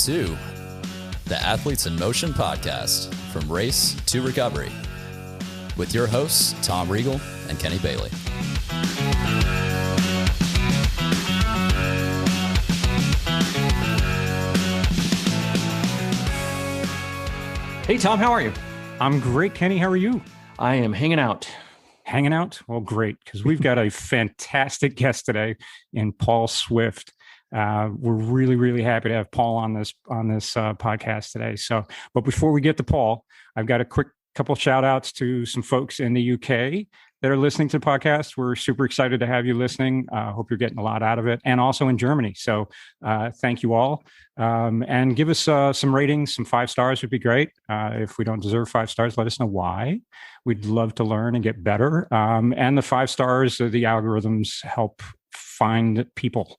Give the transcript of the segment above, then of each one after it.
to the Athletes in Motion podcast, From Race to Recovery, with your hosts, Tom Riegel and Kenny Bailey. Hey, Tom, how are you? I'm great, Kenny. How are you? I am hanging out. Hanging out? Well, great, because we've got a fantastic guest today in Paul Swift. We're really, really happy to have Paul on this podcast today. So, but before we get to Paul, I've got a quick couple shout outs to some folks in the UK that are listening to the podcast. We're super excited to have you listening. Hope you're getting a lot out of it, and also in Germany. So thank you all. And give us some ratings. Some 5 stars would be great. If we don't deserve 5 stars, let us know why. We'd love to learn and get better. And the 5 stars, the algorithms help find people.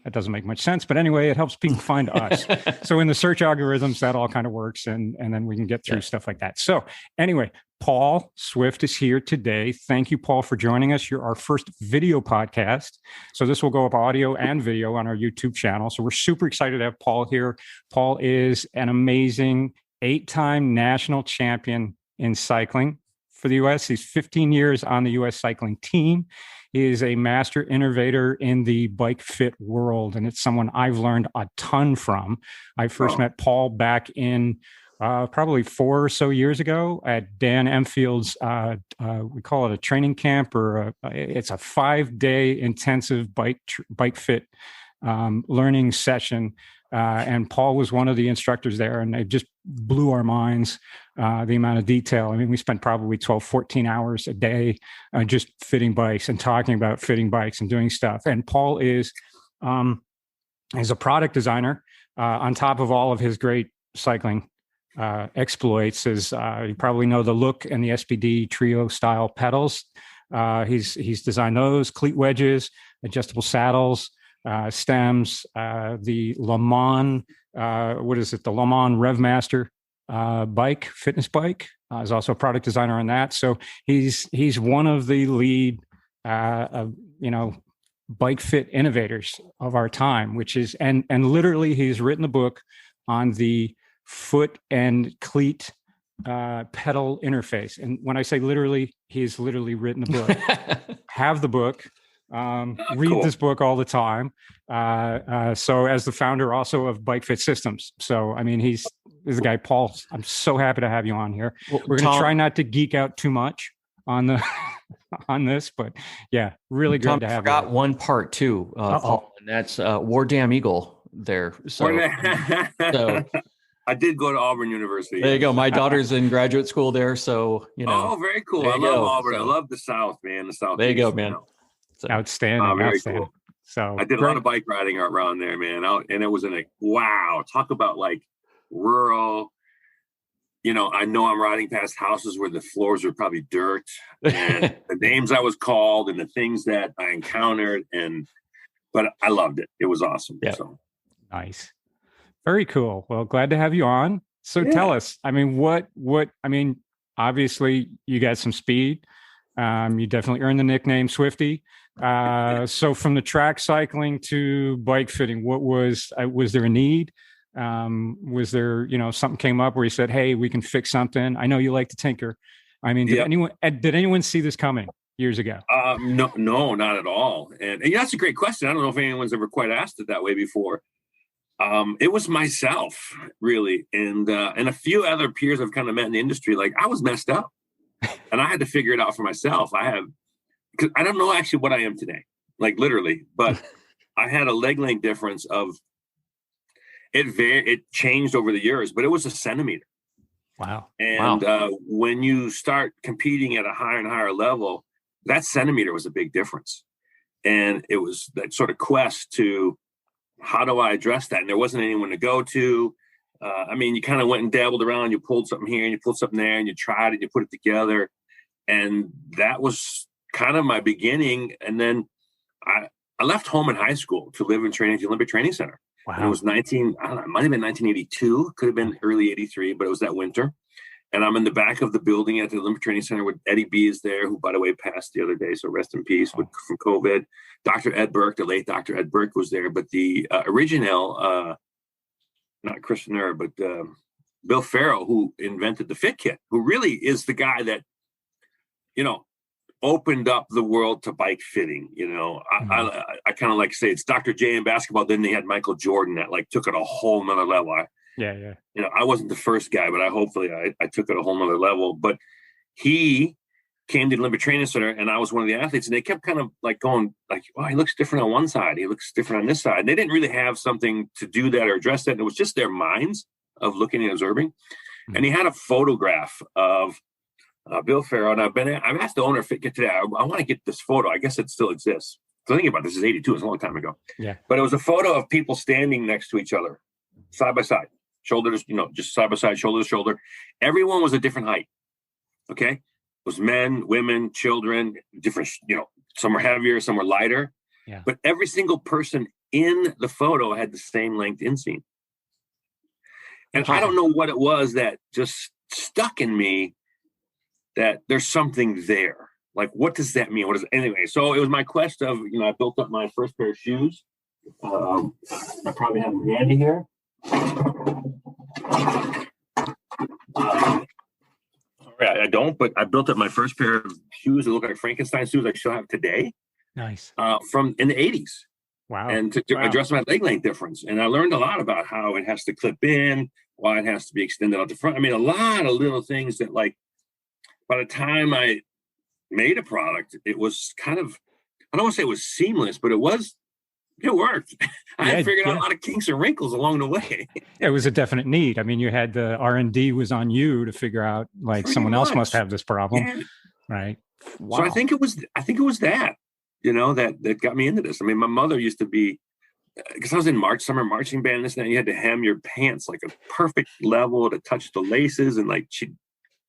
That doesn't make much sense, but anyway, it helps people find us. So in the search algorithms, that all kind of works, and then we can get through stuff like that. So anyway, Paul Swift is here today. Thank you, Paul, for joining us. You're our first video podcast. So this will go up audio and video on our YouTube channel. So we're super excited to have Paul here. Paul is an amazing 8-time national champion in cycling for the U.S. He's 15 years on the U.S. cycling team. He is a master innovator in the bike fit world, and it's someone I've learned a ton from. I first met Paul back in probably 4 or so years ago at Dan Empfield's, we call it a training camp, or it's a 5-day intensive bike fit learning session. And Paul was one of the instructors there, and it just blew our minds, the amount of detail. I mean, we spent probably 12, 14 hours a day just fitting bikes and talking about fitting bikes and doing stuff. And Paul is a product designer on top of all of his great cycling exploits. You probably know the Look and the SPD Trio style pedals. He's designed those, cleat wedges, adjustable saddles, stems, the Le Mans, the Le Mans Revmaster fitness bike. Is also a product designer on that. So he's one of the lead, bike fit innovators of our time, which is, and literally he's written a book on the foot and cleat pedal interface. And when I say literally, he's literally written the book. Have the book. Read this book all the time. So as the founder also of Bike Fit Systems. So, I mean, he's the guy, Paul. I'm so happy to have you on here. Well, we're going to try not to geek out too much on this, but yeah, really great to have you. I forgot one part too, Paul, and that's War Damn Eagle there. So I did go to Auburn University. There you go. My daughter's in graduate school there. So, Oh, very cool. I love Auburn. So, I love the South, man. The South. There you go, man. So, outstanding. Very outstanding. Cool. So I did a lot of bike riding around there, man. And it was talk about like rural. I know I'm riding past houses where the floors are probably dirt, and the names I was called and the things that I encountered, but I loved it. It was awesome. Yeah. So nice. Very cool. Well, glad to have you on. So tell us, I mean, obviously you got some speed. You definitely earned the nickname Swifty. So from the track cycling to bike fitting, was there a need? Was there, something came up where you said, hey, we can fix something? I know you like to tinker. I mean, did anyone see this coming years ago? No, not at all. And that's a great question. I don't know if anyone's ever quite asked it that way before. It was myself, really, and a few other peers I've kind of met in the industry. Like, I was messed up, and I had to figure it out for myself. Because I don't know actually what I am today, like literally, but I had a leg length difference of it changed over the years, but it was a centimeter. Wow. And when you start competing at a higher and higher level, that centimeter was a big difference, and it was that sort of quest to, how do I address that? And there wasn't anyone to go to. You kind of went and dabbled around. You pulled something here and you pulled something there, and you tried it, you put it together. And that was kind of my beginning. And then I left home in high school to live and train at the Olympic Training Center. Wow. And it was it might have been 1982, could have been early 83, but it was that winter. And I'm in the back of the building at the Olympic Training Center with Eddie B is there, who, by the way, passed the other day. So rest in peace from COVID. Dr. Ed Burke, the late Dr. Ed Burke was there. But the original not Chris Nerd, but Bill Farrow, who invented the Fit Kit, who really is the guy that, opened up the world to bike fitting. I kind of like to say it's Dr. J in basketball. Then they had Michael Jordan that like took it a whole nother level. I wasn't the first guy, but I took it a whole nother level. But he came to the Olympic Training Center, and I was one of the athletes, and they kept kind of like going like, "Oh, he looks different on one side. He looks different on this side." And they didn't really have something to do that or address that. And it was just their minds of looking and observing. And he had a photograph of Bill Farrow, and I've asked the owner of Fit Kit today. I want to get this photo. I guess it still exists. So thinking about this is 82. It's a long time ago. Yeah. But it was a photo of people standing next to each other, side by side, shoulders, just side by side, shoulder to shoulder. Everyone was a different height. Okay. It was men, women, children, different, some were heavier, some were lighter. Yeah. But every single person in the photo had the same length inseam. And I don't know what it was that just stuck in me, that there's something there. Like, what does that mean? Anyway, so it was my quest of, I built up my first pair of shoes. I probably have them handy here. I don't, but I built up my first pair of shoes that look like Frankenstein shoes I still have today. Nice. From in the 80s. Wow. And to address my leg length difference. And I learned a lot about how it has to clip in, why it has to be extended out the front. I mean, a lot of little things that, like, by the time I made a product, it was kind of, I don't want to say it was seamless, but it worked. I had figured out a lot of kinks and wrinkles along the way. It was a definite need. I mean, you had the R&D was on you to figure out, like, pretty someone else must have this problem. Yeah. Right. Wow. So I think it was that, that got me into this. I mean, my mother used to be, because I was in summer marching band, and this and that, you had to hem your pants like a perfect level to touch the laces, and like she'd,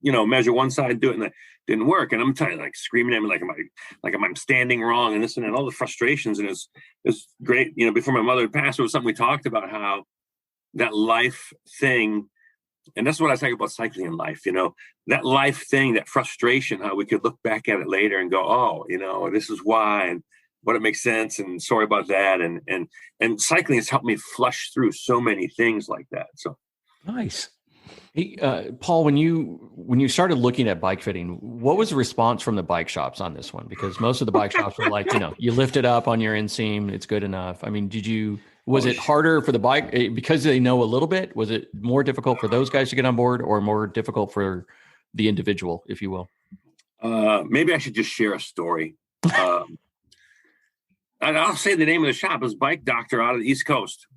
measure one side, do it, and that didn't work. And I'm telling, like, screaming at me, am I standing wrong, and this and all the frustrations. And it's great. Before my mother passed, it was something we talked about, how that life thing, and that's what I talk about cycling in life. That life thing, that frustration, how we could look back at it later and go, oh, this is why, and what it makes sense, and sorry about that. And cycling has helped me flush through so many things like that. So nice. Hey, Paul, when you started looking at bike fitting, what was the response from the bike shops on this one? Because most of the bike shops were like, you lift it up on your inseam, it's good enough. I mean, was it harder for the bike because they know a little bit? Was it more difficult for those guys to get on board, or more difficult for the individual, if you will? Maybe I should just share a story. And I'll say the name of the shop. It was Bike Doctor out of the East Coast.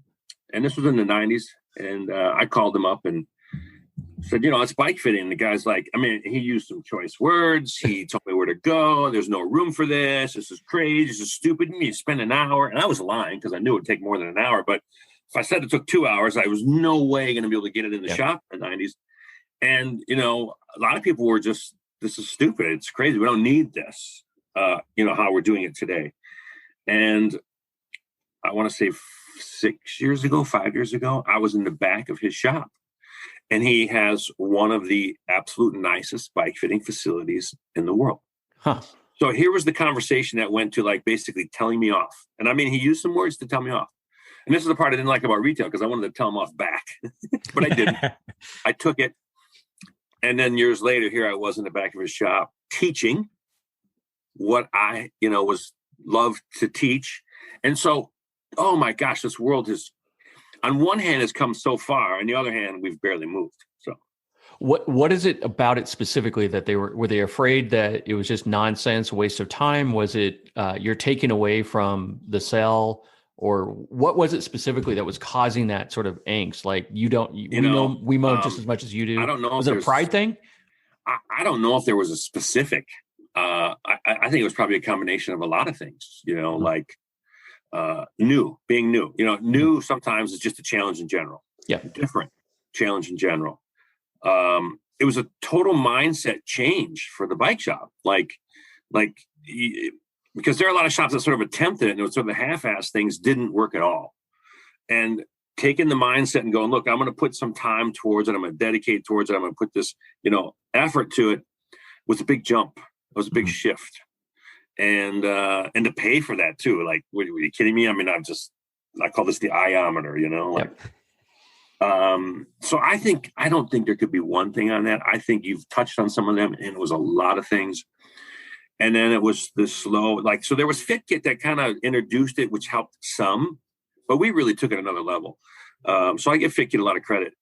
And this was in the 90s. And I called him up and said, it's bike fitting. The guy's like, he used some choice words. He told me where to go. There's no room for this. This is crazy. This is stupid. You spend an hour. And I was lying because I knew it would take more than an hour. But if I said it took 2 hours, I was no way going to be able to get it in the shop in the 90s. And, a lot of people were just, this is stupid. It's crazy. We don't need this, how we're doing it today. And I want to say 5 years ago, I was in the back of his shop. And he has one of the absolute nicest bike fitting facilities in the world. Huh. So here was the conversation that went to, like, basically telling me off. And he used some words to tell me off. And this is the part I didn't like about retail, because I wanted to tell him off back. But I didn't. I took it. And then years later, here I was in the back of his shop teaching what I, was loved to teach. And so, oh my gosh, this world has, on one hand, has come so far. On the other hand, we've barely moved. So what is it about it specifically that were they afraid that it was just nonsense, waste of time? Was it you're taking away from the sale, or what was it specifically that was causing that sort of angst? Like, we mow just as much as you do. I don't know. Was it a pride thing? I don't know if there was a specific, I think it was probably a combination of a lot of things, like, being new, new sometimes is just a challenge in general. Yeah. Different challenge in general. It was a total mindset change for the bike shop. Because there are a lot of shops that sort of attempted it, and it was sort of the half-ass things didn't work at all. And taking the mindset and going, look, I'm going to put some time towards it. I'm going to dedicate towards it. I'm going to put this, effort to it, was a big jump. It was a big shift. And to pay for that too. Like, were you kidding me? I call this the iometer, Yep. So I don't think there could be one thing on that. I think you've touched on some of them, and it was a lot of things. And then it was the slow, like, so there was FitKit that kind of introduced it, which helped some, but we really took it another level. So I give FitKit a lot of credit.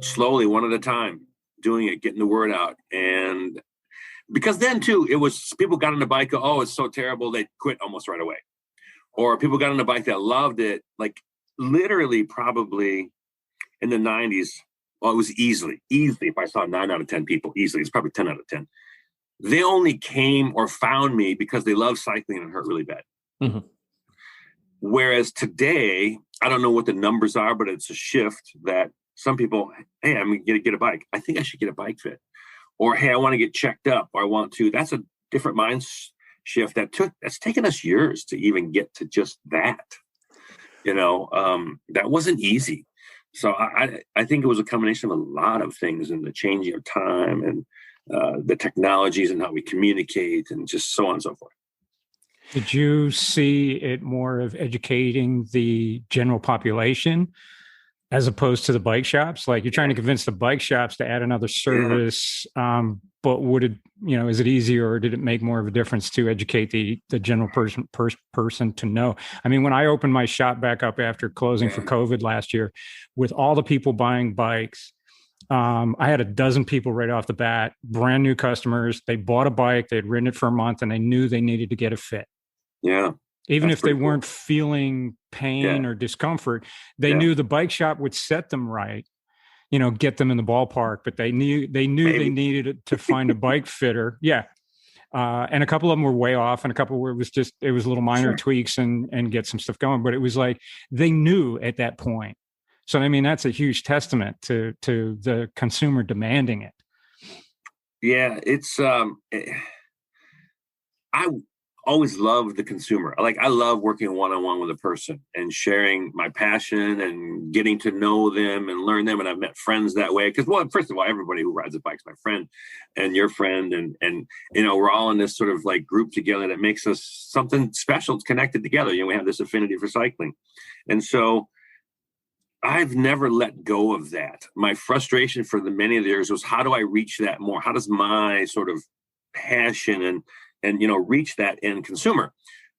Slowly, one at a time, doing it, getting the word out. And because then too, it was people got on the bike, oh, it's so terrible, they quit almost right away. Or people got on the bike that loved it, like literally probably in the 90s. Well, it was easily, if I saw 9 out of 10 people, easily, it's probably 10 out of 10. They only came or found me because they love cycling and hurt really bad. Mm-hmm. Whereas today, I don't know what the numbers are, but it's a shift that some people, hey, I'm going to get a bike. I think I should get a bike fit. Or, hey, I want to get checked up, or I want to. That's a different mind shift that's taken us years to even get to just that. That wasn't easy. So I think it was a combination of a lot of things, and the changing of time and the technologies and how we communicate and just so on and so forth. Did you see it more of educating the general population as opposed to the bike shops? Like, you're trying to convince the bike shops to add another service, but would it, is it easier, or did it make more of a difference to educate the general person to know? I mean, when I opened my shop back up after closing for COVID last year, with all the people buying bikes, I had a dozen people right off the bat, brand new customers. They bought a bike, they had ridden it for a month, and they knew they needed to get a fit. Yeah. Even if they weren't feeling pain or discomfort, they knew the bike shop would set them right, get them in the ballpark, but they knew they needed to find a bike fitter. Yeah. And a couple of them were way off, and a couple where it was little minor tweaks and get some stuff going. But it was like, they knew at that point. So, I mean, that's a huge testament to the consumer demanding it. Yeah. It's, I always loved the consumer. Like, I love working one-on-one with a person and sharing my passion and getting to know them and learn them. And I've met friends that way. Because, well, first of all, everybody who rides a bike is my friend and your friend. And we're all in this sort of like group together that makes us something special. It's connected together. We have this affinity for cycling. And so I've never let go of that. My frustration for the many of the years was, how do I reach that more? How does my sort of passion and reach that end consumer?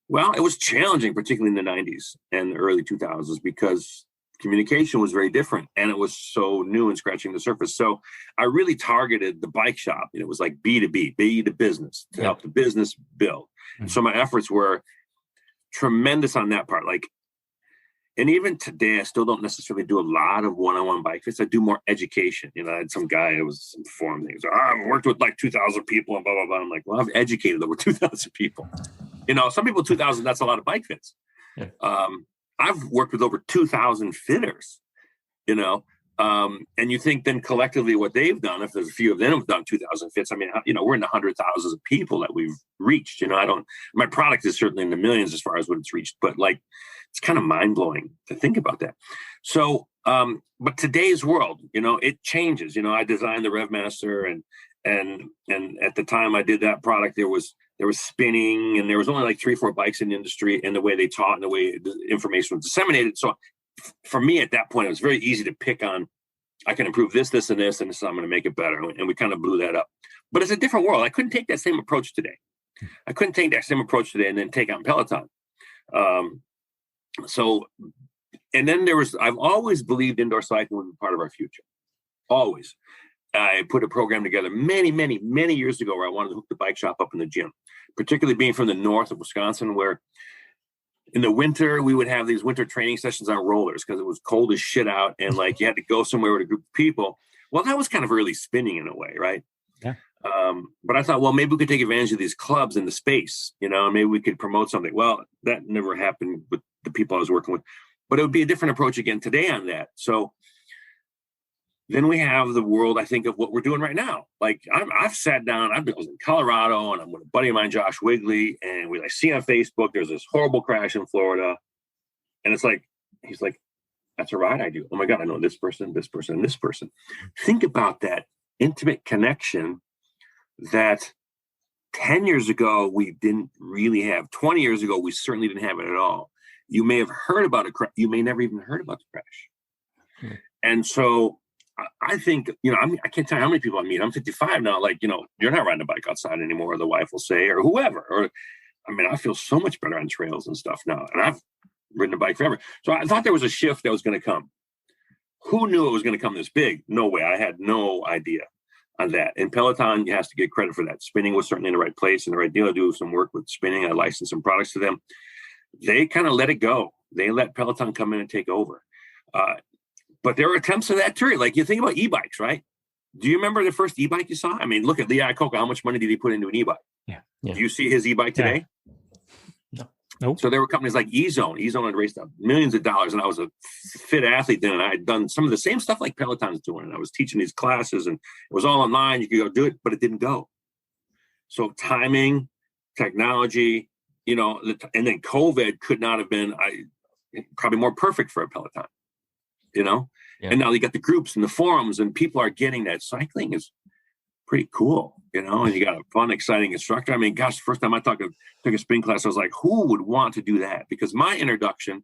Well, it was challenging, particularly in the 90s and the early 2000s, because communication was very different and it was so new and scratching the surface. So I really targeted the bike shop, and it was like B2B, B to business, to help the business build. Mm-hmm. So my efforts were tremendous on that part. And even today, I still don't necessarily do a lot of one-on-one bike fits. I do more education. I had some guy, it was some forum things. I've worked with like 2,000 people and blah, blah, blah. I'm like, well, I've educated over 2,000 people. Some people, 2,000, that's a lot of bike fits. Yeah. I've worked with over 2,000 fitters, and you think then collectively what they've done, if there's a few of them have done 2,000 fits, I mean, we're in the hundred thousands of people that we've reached. My product is certainly in the millions as far as what it's reached, but like, it's kind of mind blowing to think about that. So, but today's world, it changes. I designed the RevMaster, and at the time I did that product, there was spinning, and there was only like 3-4 bikes in the industry, and the way they taught and the way the information was disseminated. So for me at that point, it was very easy to pick on, I can improve this, this, and this, and so I'm going to make it better. And we kind of blew that up. But it's a different world. I couldn't take that same approach today. And then take on Peloton. And then I've always believed indoor cycling would be part of our future. Always. I put a program together many, many, many years ago where I wanted to hook the bike shop up in the gym, particularly being from the north of Wisconsin, where in the winter, we would have these winter training sessions on rollers because it was cold as shit out. And like, you had to go somewhere with a group of people. Well, that was kind of early spinning in a way, right? Yeah. But I thought, well, maybe we could take advantage of these clubs in the space, maybe we could promote something. Well, that never happened with the people I was working with, but it would be a different approach again today on that. So then we have the world, I think, of what we're doing right now. Like, I've sat down, I was in Colorado, and I'm with a buddy of mine, Josh Wigley, and I see on Facebook, there's this horrible crash in Florida. And it's like, he's like, that's a ride I do. Oh my God, I know this person, this person, and this person. Think about that intimate connection that 10 years ago we didn't really have. 20 years ago, we certainly didn't have it at all. you may have heard about a crash. You may never even heard about the crash. And so I think, I can't tell you how many people I meet. I'm 55 now. Like, you're not riding a bike outside anymore, the wife will say, or whoever. Or, I feel so much better on trails and stuff now. And I've ridden a bike forever. So I thought there was a shift that was going to come. Who knew it was going to come this big? No way. I had no idea on that. And Peloton has to get credit for that. Spinning was certainly in the right place and the right deal. I do some work with Spinning. I licensed some products to them. They kind of let it go. They let Peloton come in and take over. But there were attempts of that too. Like, you think about e-bikes, right? Do you remember the first e-bike you saw? Look at Lee Iacocca. How much money did he put into an e-bike? Yeah. Do you see his e-bike today? No. Nope. So there were companies like E-Zone. E-Zone had raised up millions of dollars, and I was a fit athlete then, and I had done some of the same stuff like Peloton's doing. And I was teaching these classes, and it was all online. You could go do it, but it didn't go. So timing, technology, and then COVID could not have been probably more perfect for a Peloton, Yeah. And now you got the groups and the forums, and people are getting that cycling is pretty cool, and you got a fun, exciting instructor. Gosh, the first time I took a spin class, I was like, who would want to do that? Because my introduction,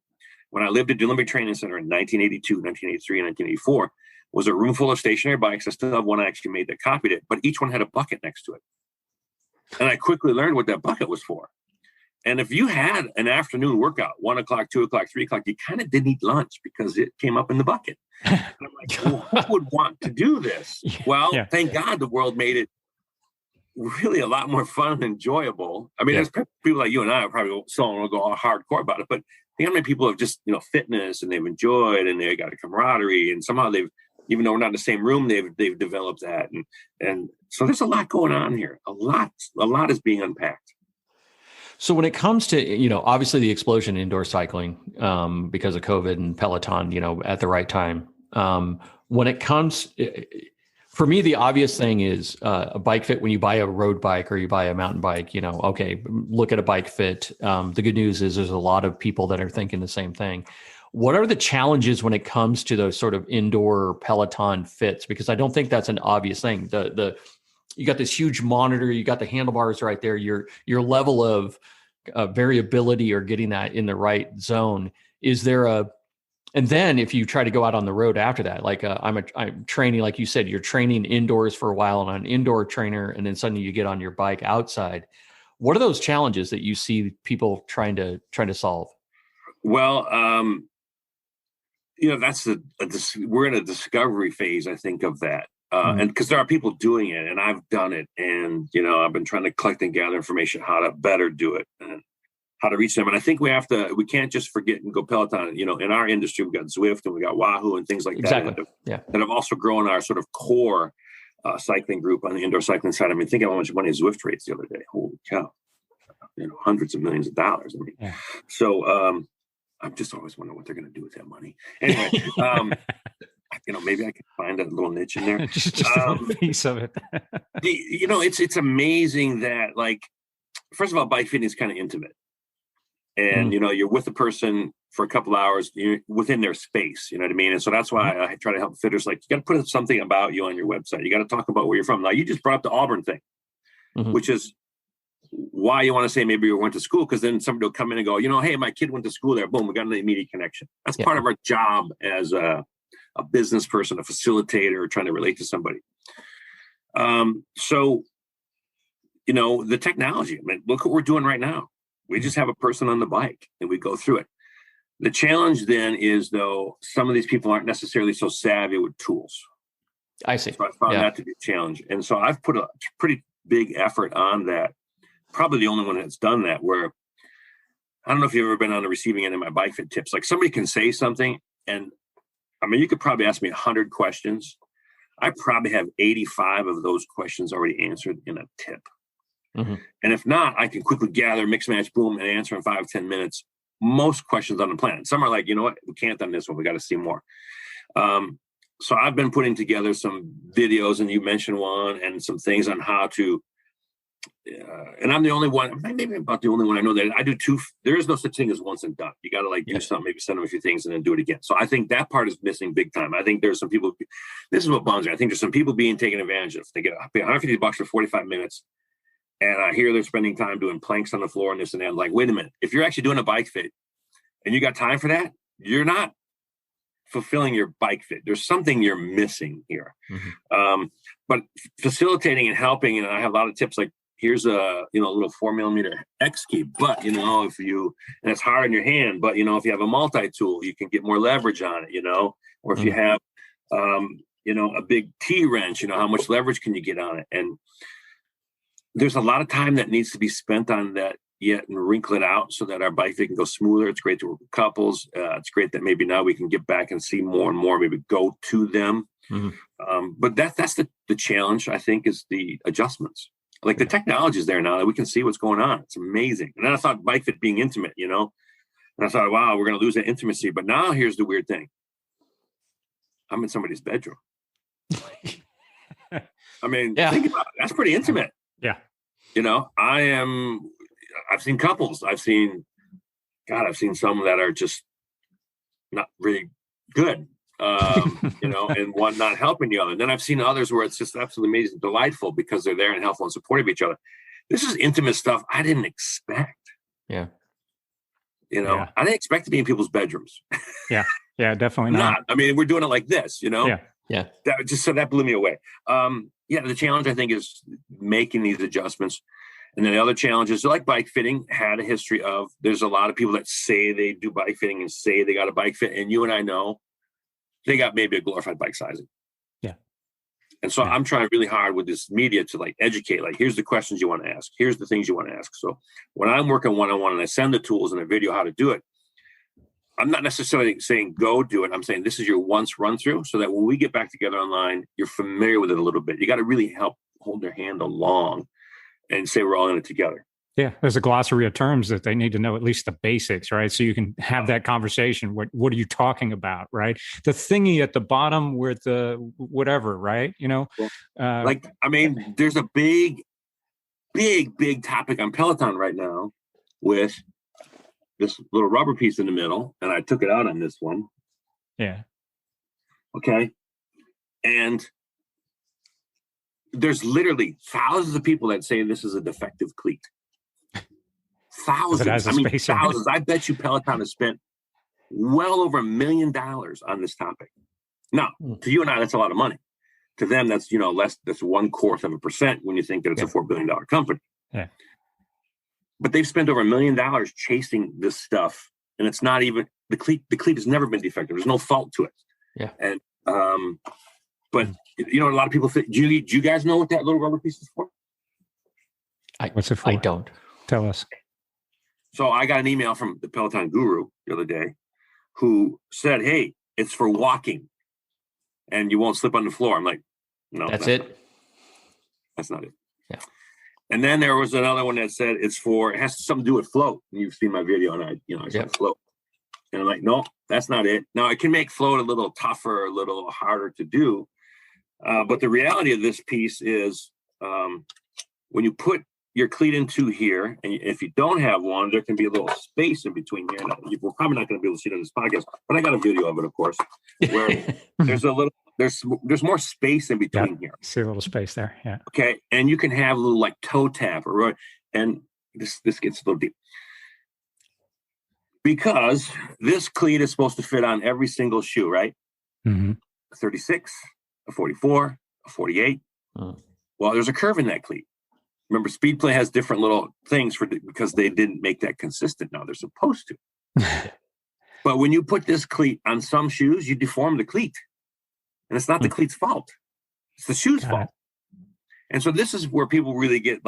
when I lived at the Olympic Training Center in 1982, 1983, and 1984, was a room full of stationary bikes. I still have one I actually made that copied it, but each one had a bucket next to it. And I quickly learned what that bucket was for. And if you had an afternoon workout, 1 o'clock, 2 o'clock, 3 o'clock, you kind of didn't eat lunch because it came up in the bucket. And I'm like, well, who would want to do this? Well, thank God the world made it really a lot more fun and enjoyable. There's people like you and I probably still want to go all hardcore about it, but think how many people have just, fitness, and they've enjoyed, and they got a camaraderie, and somehow they've, even though we're not in the same room, they've developed that. And so there's a lot going on here. A lot is being unpacked. So when it comes to, obviously the explosion in indoor cycling because of COVID and Peloton, at the right time, when it comes, for me, the obvious thing is a bike fit. When you buy a road bike or you buy a mountain bike, okay, look at a bike fit. The good news is there's a lot of people that are thinking the same thing. What are the challenges when it comes to those sort of indoor Peloton fits? Because I don't think that's an obvious thing. You got this huge monitor, you got the handlebars right there. Your level of variability or getting that in the right zone. Is there and then if you try to go out on the road after that, like I'm training, like you said, you're training indoors for a while on an indoor trainer, and then suddenly you get on your bike outside. What are those challenges that you see people trying to solve? Well, that's we're in a discovery phase, I think, of that. And because there are people doing it, and I've done it, and I've been trying to collect and gather information how to better do it and how to reach them. And I think we can't just forget and go Peloton. In our industry, we've got Zwift and we got Wahoo and things like that. That have also grown our sort of core cycling group on the indoor cycling side. Think of how much money Zwift raised the other day. Holy cow! Hundreds of millions of dollars. So I'm just always wondering what they're going to do with that money. Anyway. Maybe I could find a little niche in there. just a little piece of it. It's amazing that, like, first of all, bike fitting is kind of intimate. And, you're with the person for a couple hours, you're within their space, you know what I mean? And so that's why I try to help fitters. Like, you got to put something about you on your website. You got to talk about where you're from. Now, you just brought up the Auburn thing, which is why you want to say maybe you went to school, because then somebody will come in and go, hey, my kid went to school there. Boom, we got an immediate connection. That's part of our job as a business person, a facilitator, trying to relate to somebody. So, the technology, look what we're doing right now. We just have a person on the bike and we go through it. The challenge then is, though, some of these people aren't necessarily so savvy with tools. I see. So I found that to be a challenge. And so I've put a pretty big effort on that. Probably the only one that's done that, where I don't know if you've ever been on the receiving end of my bike fit tips. Like, somebody can say something, and you could probably ask me 100 questions. I probably have 85 of those questions already answered in a tip. And if not, I can quickly gather, mix, match, boom, and answer in 5-10 minutes most questions on the planet. Some are like, you know what, we can't on this one. We got to see more. So I've been putting together some videos, and you mentioned one, and some things on how to, and I'm the only one, maybe about the only one I know that I do two. There is no such thing as once and done. You got to do something, maybe send them a few things and then do it again. So I think that part is missing big time. I think there's some people, this is what bums me. I think there's some people being taken advantage of. They get $150 for 45 minutes. And I hear they're spending time doing planks on the floor and this and that. I'm like, wait a minute. If you're actually doing a bike fit, and you got time for that, you're not fulfilling your bike fit. There's something you're missing here. But facilitating and helping, and I have a lot of tips like, here's a little 4mm X key, but and it's hard on your hand, but if you have a multi-tool, you can get more leverage on it, or if you have a big T wrench, how much leverage can you get on it? And there's a lot of time that needs to be spent on that yet and wrinkle it out so that our bike fit can go smoother. It's great to work with couples. It's great that maybe now we can get back and see more and more, maybe go to them. But that's the challenge, I think, is the adjustments. Like the technology is there now that we can see what's going on. It's amazing. And then I thought bike fit being intimate, and I thought, wow, we're going to lose that intimacy. But now here's the weird thing. I'm in somebody's bedroom. I mean, think about it. That's pretty intimate. Yeah. I've seen couples. I've seen some that are just not really good. And one not helping the other. And then I've seen others where it's just absolutely amazing, delightful because they're there and helpful and supportive of each other. This is intimate stuff I didn't expect. Yeah. I didn't expect to be in people's bedrooms. Yeah. Yeah, definitely not. I mean, we're doing it like this, Yeah. That blew me away. The challenge I think is making these adjustments. And then the other challenges, like bike fitting, had a history of, there's a lot of people that say they do bike fitting and say they got a bike fit. And you and I know they got maybe a glorified bike sizing. Yeah. And so I'm trying really hard with this media to like educate, like, here's the questions you want to ask. Here's the things you want to ask. So when I'm working one-on-one and I send the tools and a video how to do it, I'm not necessarily saying go do it. I'm saying this is your once run through so that when we get back together online, you're familiar with it a little bit. You got to really help hold their hand along and say we're all in it together. Yeah, there's a glossary of terms that they need to know at least the basics, right? So you can have that conversation. What are you talking about, right? The thingy at the bottom with the whatever, right? There's a big topic on Peloton right now with this little rubber piece in the middle, and I took it out on this one. Yeah. Okay. And there's literally thousands of people that say this is a defective cleat. Thousands. Thousands. I bet you Peloton has spent well over $1 million on this topic. Now, to you and I, that's a lot of money. To them, that's less. That's 0.25% when you think that it's a $4 billion company. Yeah. But they've spent over $1 million chasing this stuff, and it's not even the cleat. The cleat has never been defective. There's no fault to it. Yeah. And but a lot of people think. Do you guys know what that little rubber piece is for? What's it for? I don't. Tell us. So I got an email from the Peloton guru the other day who said, hey, it's for walking and you won't slip on the floor. I'm like, no. That's it? That's not it. Yeah. And then there was another one that said it has something to do with float. And you've seen my video and I said float. And I'm like, no, that's not it. Now it can make float a little tougher, a little harder to do. But the reality of this piece is when you put your cleat into here, and if you don't have one, there can be a little space in between here. Now, we're probably not going to be able to see it on this podcast, but I got a video of it, of course, where there's more space in between here. See a little space there, yeah. Okay, and you can have a little like toe tap, and this gets a little deep because this cleat is supposed to fit on every single shoe, right? Mm-hmm. A 36, a 44, a 48. Well, there's a curve in that cleat. Remember, Speedplay has different little things because they didn't make that consistent. Now they're supposed to. But when you put this cleat on some shoes, you deform the cleat. And it's not the cleat's fault. It's the shoe's fault. And so this is where people really get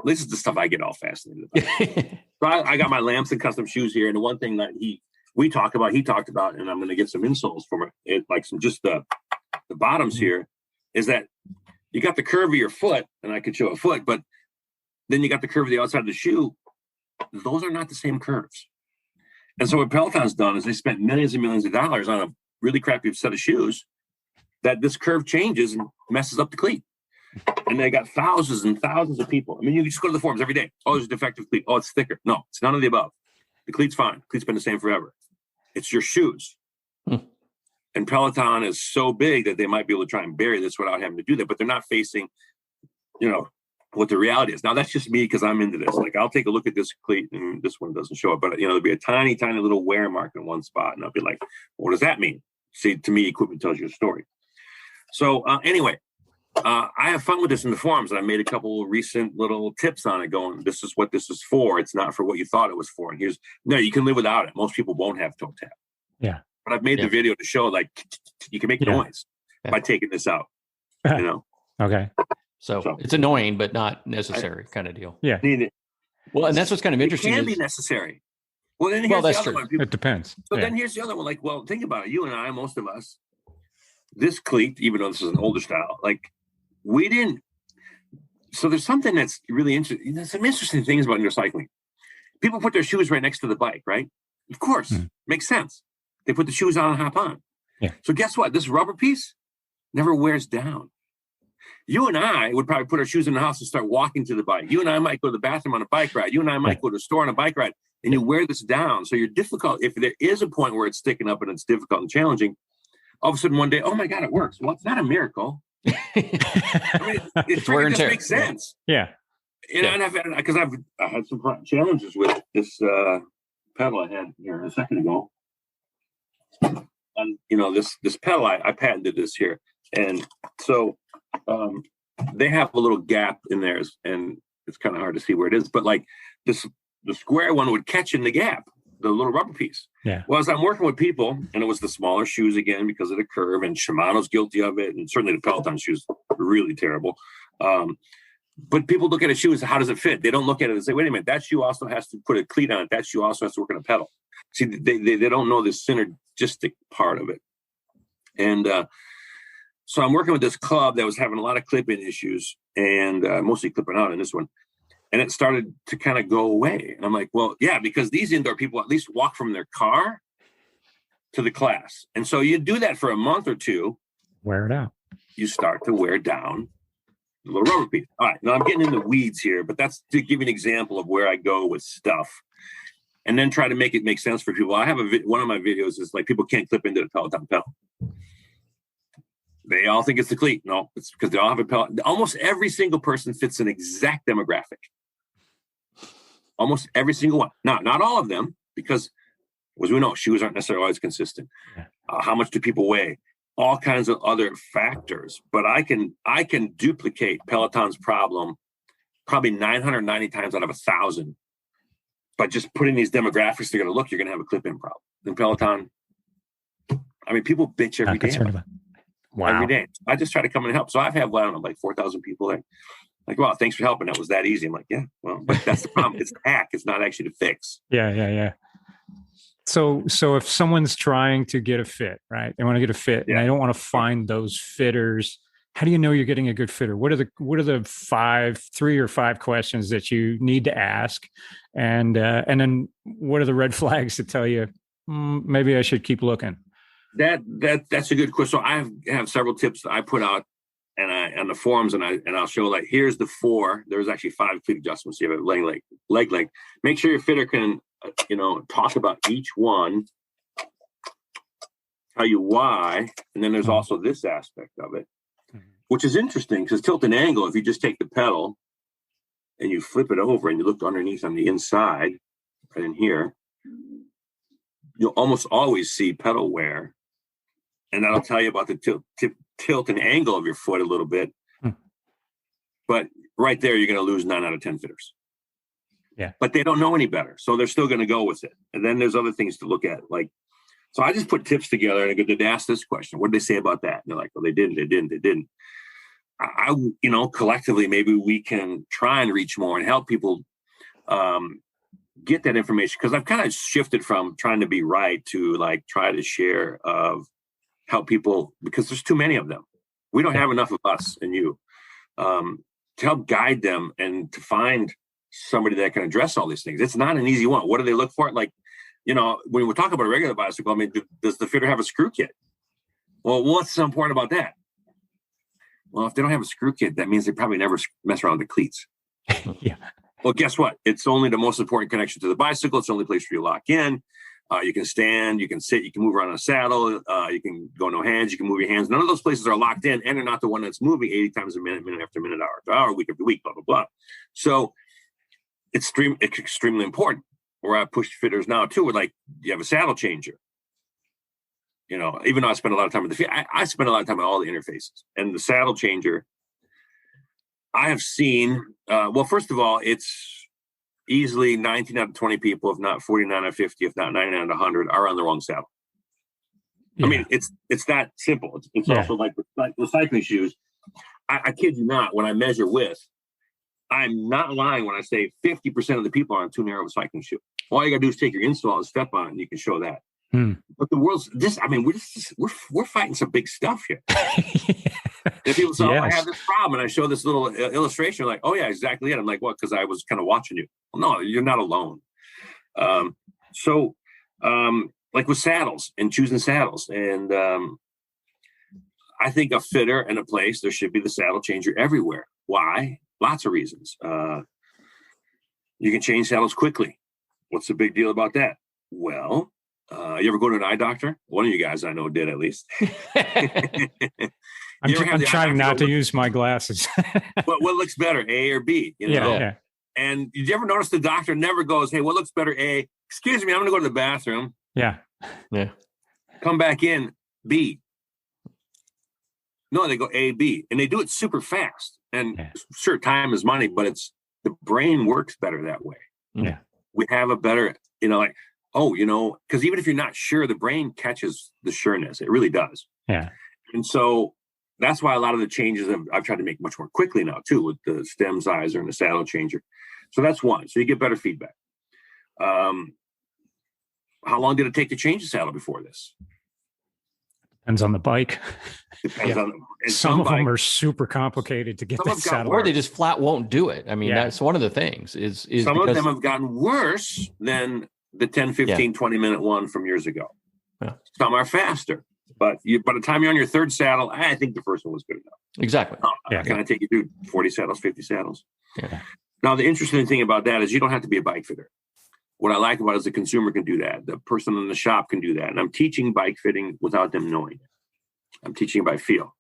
this is the stuff I get all fascinated about. So I got my Lamson custom shoes here. And the one thing that he talked about, and I'm going to get some insoles from it, like some just the bottoms here, is that you got the curve of your foot, and I could show a foot, but then you got the curve of the outside of the shoe. Those are not the same curves. And so what Peloton's done is they spent millions and millions of dollars on a really crappy set of shoes that this curve changes and messes up the cleat. And they got thousands and thousands of people. I mean, you just go to the forums every day. Oh, there's a defective cleat. Oh, it's thicker. No, it's none of the above. The cleat's fine. The cleat's been the same forever. It's your shoes. And Peloton is so big that they might be able to try and bury this without having to do that. But they're not facing, what the reality is. Now that's just me because I'm into this. Like I'll take a look at this cleat and this one doesn't show it, but there'll be a tiny, tiny little wear mark in one spot, and I'll be like, what does that mean? See, to me, equipment tells you a story. So anyway, I have fun with this in the forums, and I made a couple recent little tips on it going, this is what this is for. It's not for what you thought it was for. And you can live without it. Most people won't have toe tap. Yeah. But I've made the video to show like you can make noise by taking this out, Okay. So it's annoying, but not necessary kind of deal. Yeah. Well, and that's what's kind of interesting. It can be necessary. Well, then here's the other one. It depends. So then here's the other one. Like, well, think about it. You and I, most of us, this cleat, even though this is an older style, like we didn't. So there's something that's really interesting. There's some interesting things about recycling. People put their shoes right next to the bike, right? Of course, makes sense. They put the shoes on and hop on. Yeah. So guess what? This rubber piece never wears down. You and I would probably put our shoes in the house and start walking to the bike. You and I might go to the bathroom on a bike ride. You and I might go to a store on a bike ride, and you wear this down. So you're difficult. If there is a point where it's sticking up and it's difficult and challenging, all of a sudden one day, oh my God, it works. Well, it's not a miracle. I mean, it just makes sense. Yeah. And I've had, because I had some challenges with this pedal I had here a second ago. And this pedal, I patented this here, and so they have a little gap in theirs, and it's kind of hard to see where it is. But like the square one would catch in the gap, the little rubber piece. Yeah. Well, as I'm working with people, and it was the smaller shoes again because of the curve, and Shimano's guilty of it, and certainly the Peloton shoes are really terrible. But people look at a shoe and say, how does it fit? They don't look at it and say, wait a minute, that shoe also has to put a cleat on it. That shoe also has to work on a pedal. See, they don't know the synergistic part of it. And so I'm working with this club that was having a lot of clip-in issues, and mostly clipping out in this one. And it started to kind of go away. And I'm like, well, yeah, because these indoor people at least walk from their car to the class. And so you do that for a month or two. Wear it out. You start to wear down the little rubber piece. All right, now I'm getting in the weeds here, but that's to give you an example of where I go with stuff. And then try to make it make sense for people. I have one of my videos is like people can't clip into the Peloton pedal. They all think it's the cleat. No, it's because they all have a Peloton. Almost every single person fits an exact demographic. Almost every single one. Now, not all of them, because as we know, shoes aren't necessarily always consistent. How much do people weigh? All kinds of other factors. But I can duplicate Peloton's problem probably 990 times out of 1,000. But just putting these demographics together, look, you're going to have a clip-in problem. In Peloton, I mean, people bitch every day. Wow. Every day. I just try to come in and help. So I've had, I don't know, like 4,000 people there. Like, well, thanks for helping. That was that easy. I'm like, yeah, well, but that's the problem. It's a hack. It's not actually to fix. Yeah. So if someone's trying to get a fit, right? They want to get a fit, and they don't want to find those fitters. How do you know you're getting a good fitter? What are the 3 or 5 questions that you need to ask? And then what are the red flags that tell you maybe I should keep looking? That's a good question. So I have several tips that I put out and on the forums, and I'll show, like, here's the 4. There's actually 5 cleat adjustments. You have a leg length. Make sure your fitter can talk about each one, tell you why, and then there's also this aspect of it, which is interesting because tilt and angle, if you just take the pedal and you flip it over and you look underneath on the inside, right in here, you'll almost always see pedal wear. And that'll tell you about the tilt and angle of your foot a little bit. But right there, you're going to lose 9 out of 10 fitters. Yeah. But they don't know any better. So they're still going to go with it. And then there's other things to look at. Like, so I just put tips together and I go, did they ask this question? What did they say about that? And they're like, well, they didn't. I collectively, maybe we can try and reach more and help people get that information. Because I've kind of shifted from trying to be right to like try to share help people, because there's too many of them. We don't have enough of us and you to help guide them and to find somebody that can address all these things. It's not an easy one. What do they look for? Like, when we talk about a regular bicycle, I mean, does the fitter have a screw kit? Well, what's so important about that? Well, if they don't have a screw kit, that means they probably never mess around with the cleats. Yeah. Well, guess what? It's only the most important connection to the bicycle. It's the only place where you lock in. You can stand, you can sit, you can move around on a saddle, you can go no hands, you can move your hands. None of those places are locked in, and they're not the one that's moving 80 times a minute, minute after minute, hour after hour, week after week, blah, blah, blah. So it's extremely important. Where I push fitters now too, with like, you have a saddle changer. You know, even though I spend a lot of time with the feet, I spend a lot of time on all the interfaces. And the saddle changer, I have seen, well, first of all, it's easily 19 out of 20 people, if not 49 out of 50, if not 99 out of 100, are on the wrong saddle. Yeah. I mean, it's that simple. It's also like with cycling shoes. I kid you not, when I measure width, I'm not lying when I say 50% of the people are on too narrow of a cycling shoe. All you got to do is take your insole and step on it, and you can show that. But the world's this. I mean, we're fighting some big stuff here. If people say, I have this problem, and I show this little illustration, like, oh yeah, exactly it. I'm like, what? Because I was kind of watching you. Well, no, you're not alone. Like with saddles and choosing saddles, and I think a fitter and a place, there should be the saddle changer everywhere. Why? Lots of reasons. You can change saddles quickly. What's the big deal about that? Well, you ever go to an eye doctor? One of you guys I know did, at least. I'm trying not to use my glasses. But what looks better, A or B? You know? Yeah. And did you ever notice the doctor never goes, hey, what looks better, A? Excuse me, I'm going to go to the bathroom. Yeah. Come back in, B. No, they go A, B. And they do it super fast. And sure, time is money, but the brain works better that way. Yeah. We have a better, like, because even if you're not sure, the brain catches the sureness. It really does. Yeah. And so that's why a lot of the changes I've tried to make much more quickly now, too, with the stem sizer and the saddle changer. So that's one. So you get better feedback. How long did it take to change the saddle before this? Depends on the bike. Depends on some of them are super complicated to get that saddle. Or they just flat won't do it. I mean, that's one of the things is some of them have gotten worse than the 10, 15, 20-minute one from years ago. Yeah. Some are faster. But by the time you're on your third saddle, I think the first one was good enough. Exactly. Can I take you through 40 saddles, 50 saddles? Yeah. Now, the interesting thing about that is you don't have to be a bike fitter. What I like about it is the consumer can do that. The person in the shop can do that. And I'm teaching bike fitting without them knowing it. I'm teaching by feel.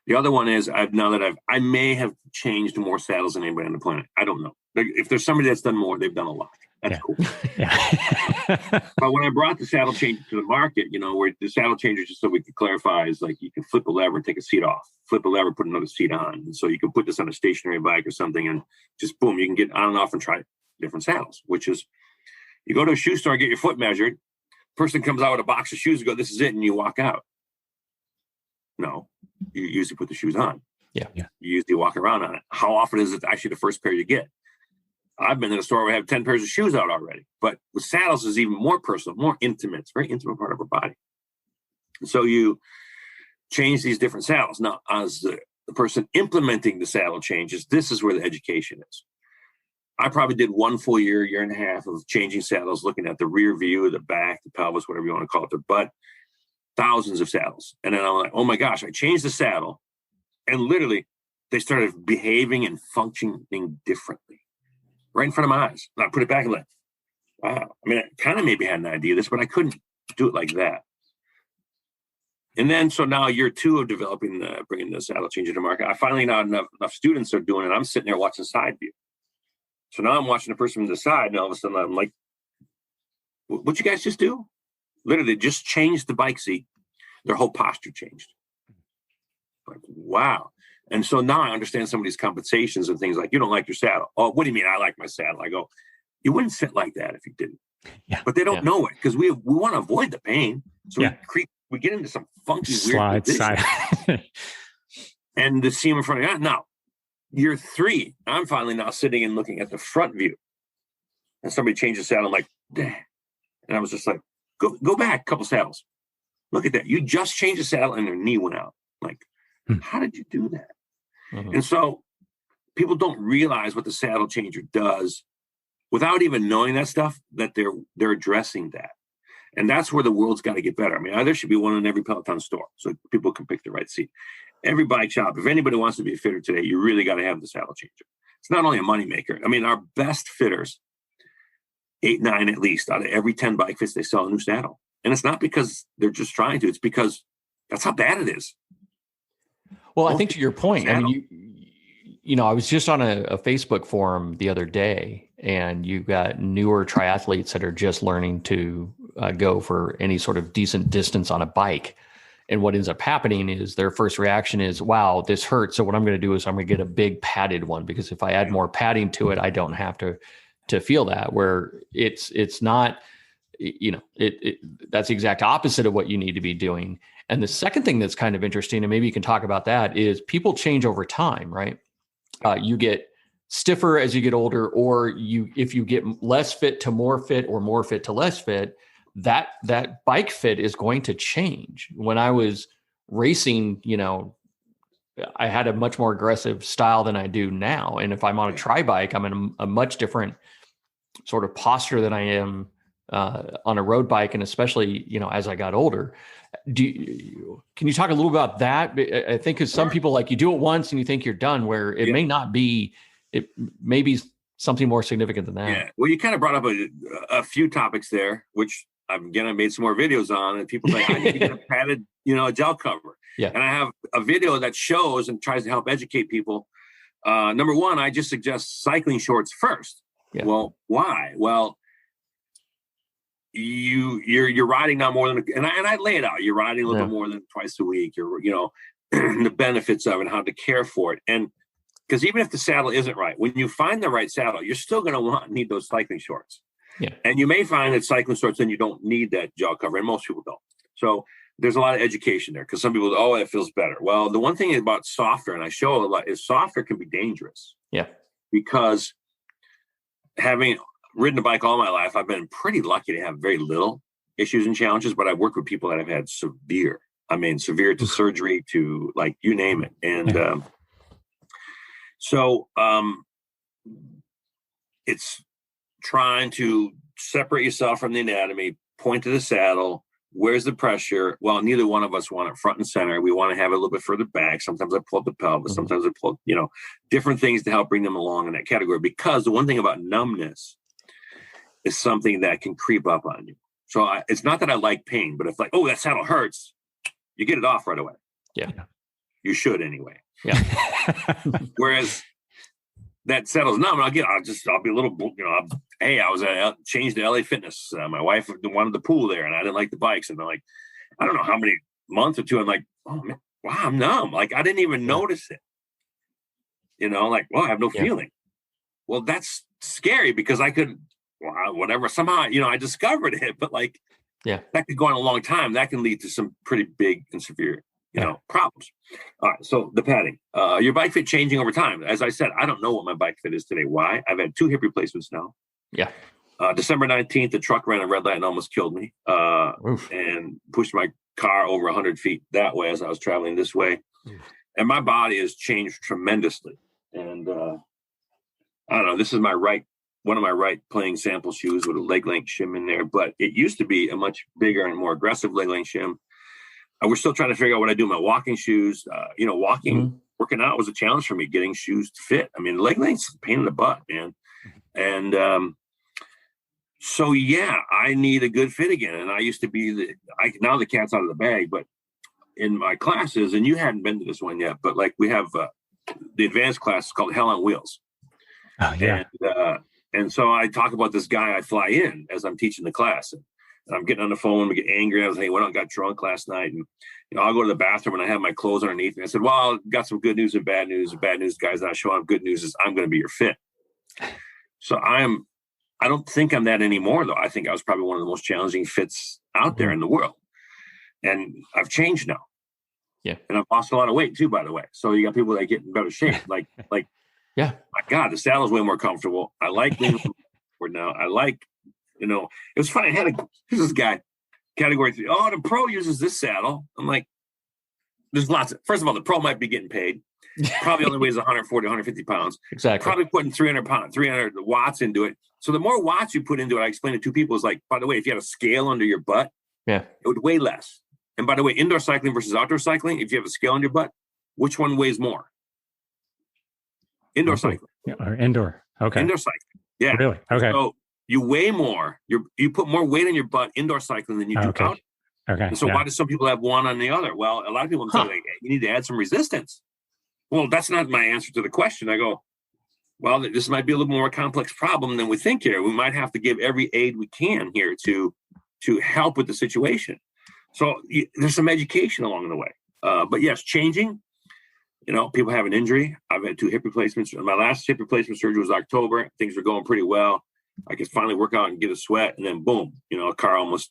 The other one is I may have changed more saddles than anybody on the planet. I don't know. If there's somebody that's done more, they've done a lot. That's cool. But when I brought the saddle changer to the market, where the saddle changer, just so we could clarify, is like you can flip a lever and take a seat off, flip a lever, put another seat on. And so you can put this on a stationary bike or something and just boom, you can get on and off and try different saddles, which is you go to a shoe store, get your foot measured. Person comes out with a box of shoes and go, this is it. And you walk out. No, you usually put the shoes on. Yeah. You usually walk around on it. How often is it actually the first pair you get? I've been in a store where I have 10 pairs of shoes out already. But with saddles is even more personal, more intimate. It's a very intimate part of our body. And so you change these different saddles. Now, as the person implementing the saddle changes, this is where the education is. I probably did one full year and a half of changing saddles, looking at the rear view, the back, the pelvis, whatever you want to call it, the butt, thousands of saddles. And then I'm like, oh my gosh, I changed the saddle. And literally, they started behaving and functioning differently right in front of my eyes. And I put it back and like, wow. I mean, I kind of maybe had an idea of this, but I couldn't do it like that. And then, so now year 2 of developing, bringing the saddle changer to market, I finally now enough students are doing it. I'm sitting there watching side view. So now I'm watching the person from the side, and all of a sudden I'm like, what'd you guys just do? Literally just changed the bike seat. Their whole posture changed. Like, wow. And so now I understand some of these compensations and things like, you don't like your saddle. Oh, what do you mean I like my saddle? I go, you wouldn't sit like that if you didn't. Yeah. But they don't know it because we want to avoid the pain. So we get into some funky, weird position. And the seam in front of you. Now, year 3, I'm finally now sitting and looking at the front view. And somebody changed the saddle. I'm like, damn. And I was just like, go back a couple saddles. Look at that. You just changed the saddle and their knee went out. Like, how did you do that? Mm-hmm. And so people don't realize what the saddle changer does without even knowing that stuff, that they're addressing that. And that's where the world's got to get better. I mean, there should be one in every Peloton store so people can pick the right seat. Every bike shop, if anybody wants to be a fitter today, you really got to have the saddle changer. It's not only a moneymaker. I mean, our best fitters 8, 9 at least out of every 10 bike fits, they sell a new saddle. And it's not because they're just trying to, it's because that's how bad it is. Well, I think to your point, I mean, I was just on a Facebook forum the other day, and you've got newer triathletes that are just learning to go for any sort of decent distance on a bike. And what ends up happening is their first reaction is, wow, this hurts. So what I'm going to do is I'm going to get a big padded one, because if I add more padding to it, I don't have to feel that, where it's not, that's the exact opposite of what you need to be doing. And the second thing that's kind of interesting, and maybe you can talk about that, is people change over time, right? You get stiffer as you get older, or if you get less fit to more fit, or more fit to less fit, that bike fit is going to change. When I was racing, I had a much more aggressive style than I do now. And if I'm on a tri bike, I'm in a much different sort of posture than I am on a road bike. And especially, as I got older. Can you talk a little about that? I think because some people, like, you do it once and you think you're done, where it may not be, it may be something more significant than that. Yeah. Well, you kind of brought up a few topics there, which I made some more videos on, and people say, I need to get a padded, gel cover. Yeah. And I have a video that shows and tries to help educate people. Number one, I just suggest cycling shorts first. Yeah. Well, why? Well, you're riding now more than, and I lay it out. You're riding a little bit more than twice a week. You're, the benefits of it and how to care for it. And because even if the saddle isn't right, when you find the right saddle, you're still going to need those cycling shorts. Yeah. And you may find that cycling shorts, then you don't need that gel cover, and most people don't. So there's a lot of education there, because some people, it feels better. Well, the one thing about softer, and I show a lot, is softer can be dangerous. Yeah. Because having ridden a bike all my life, I've been pretty lucky to have very little issues and challenges, but I've worked with people that have had severe to surgery, to, like, you name it. And it's trying to separate yourself from the anatomy, point to the saddle. Where's the pressure? Well, neither one of us want it front and center. We want to have it a little bit further back. Sometimes I pull up the pelvis. Sometimes I pull, different things to help bring them along in that category. Because the one thing about numbness is something that can creep up on you. So it's not that I like pain, but if, like, that saddle hurts, you get it off right away. Yeah. You should anyway. Yeah. Whereas that saddle's numb, I'll be a little, I was changed to LA Fitness. My wife wanted the pool there, and I didn't like the bikes. And they're like, I don't know how many months or two, I'm like, oh man, wow, I'm numb. Like, I didn't even notice it. I have no feeling. Well, that's scary, because I could, whatever, somehow, I discovered it, but that could go on a long time. That can lead to some pretty big and severe problems. All right. So the padding, your bike fit changing over time. As I said, I don't know what my bike fit is today. Why? I've had 2 hip replacements now. Yeah. December 19th, the truck ran a red light and almost killed me, and pushed my car over 100 feet that way as I was traveling this way. And my body has changed tremendously. And I don't know, this is one of my right playing sample shoes with a leg length shim in there, but it used to be a much bigger and more aggressive leg length shim. We're still trying to figure out what I do with my walking shoes. Working out was a challenge for me, getting shoes to fit. I mean, leg length's a pain in the butt, man. And I need a good fit again. And I used to be now the cat's out of the bag, but in my classes, and you hadn't been to this one yet, but we have the advanced class called Hell on Wheels. Oh, yeah. And so I talk about this guy I fly in as I'm teaching the class. And I'm getting on the phone, we get angry. I was like, I got drunk last night, and I'll go to the bathroom and I have my clothes underneath me. I said, well, I've got some good news and bad news. The bad news, guys, not showing up. Good news is I'm going to be your fit. So I don't think I'm that anymore, though. I think I was probably one of the most challenging fits out there in the world. And I've changed now. Yeah. And I've lost a lot of weight too, by the way. So you got people that get in better shape. Yeah. My God, the saddle's way more comfortable. I like leaning forward now. I like, it was funny. Here's this guy, category 3. Oh, the pro uses this saddle. I'm like, there's lots of, first of all, the pro might be getting paid. Probably only weighs 140, 150 pounds. Exactly. Probably putting 300 watts into it. So the more watts you put into it, I explained to 2 people, is like, by the way, if you had a scale under your butt, it would weigh less. And by the way, indoor cycling versus outdoor cycling, if you have a scale on your butt, which one weighs more? Indoor cycling. Yeah, or indoor. Okay. Indoor cycling. Yeah. Really? Okay. So you weigh more. You put more weight on your butt indoor cycling than you do out. Okay. And so why do some people have one on the other? Well, a lot of people say, like, hey, you need to add some resistance. Well, that's not my answer to the question. I go, well, this might be a little more complex problem than we think here. We might have to give every aid we can here to help with the situation. So there's some education along the way. But yes, changing. People have an injury. I've had 2 hip replacements. My last hip replacement surgery was October. Things were going pretty well. I could finally work out and get a sweat, and then boom, a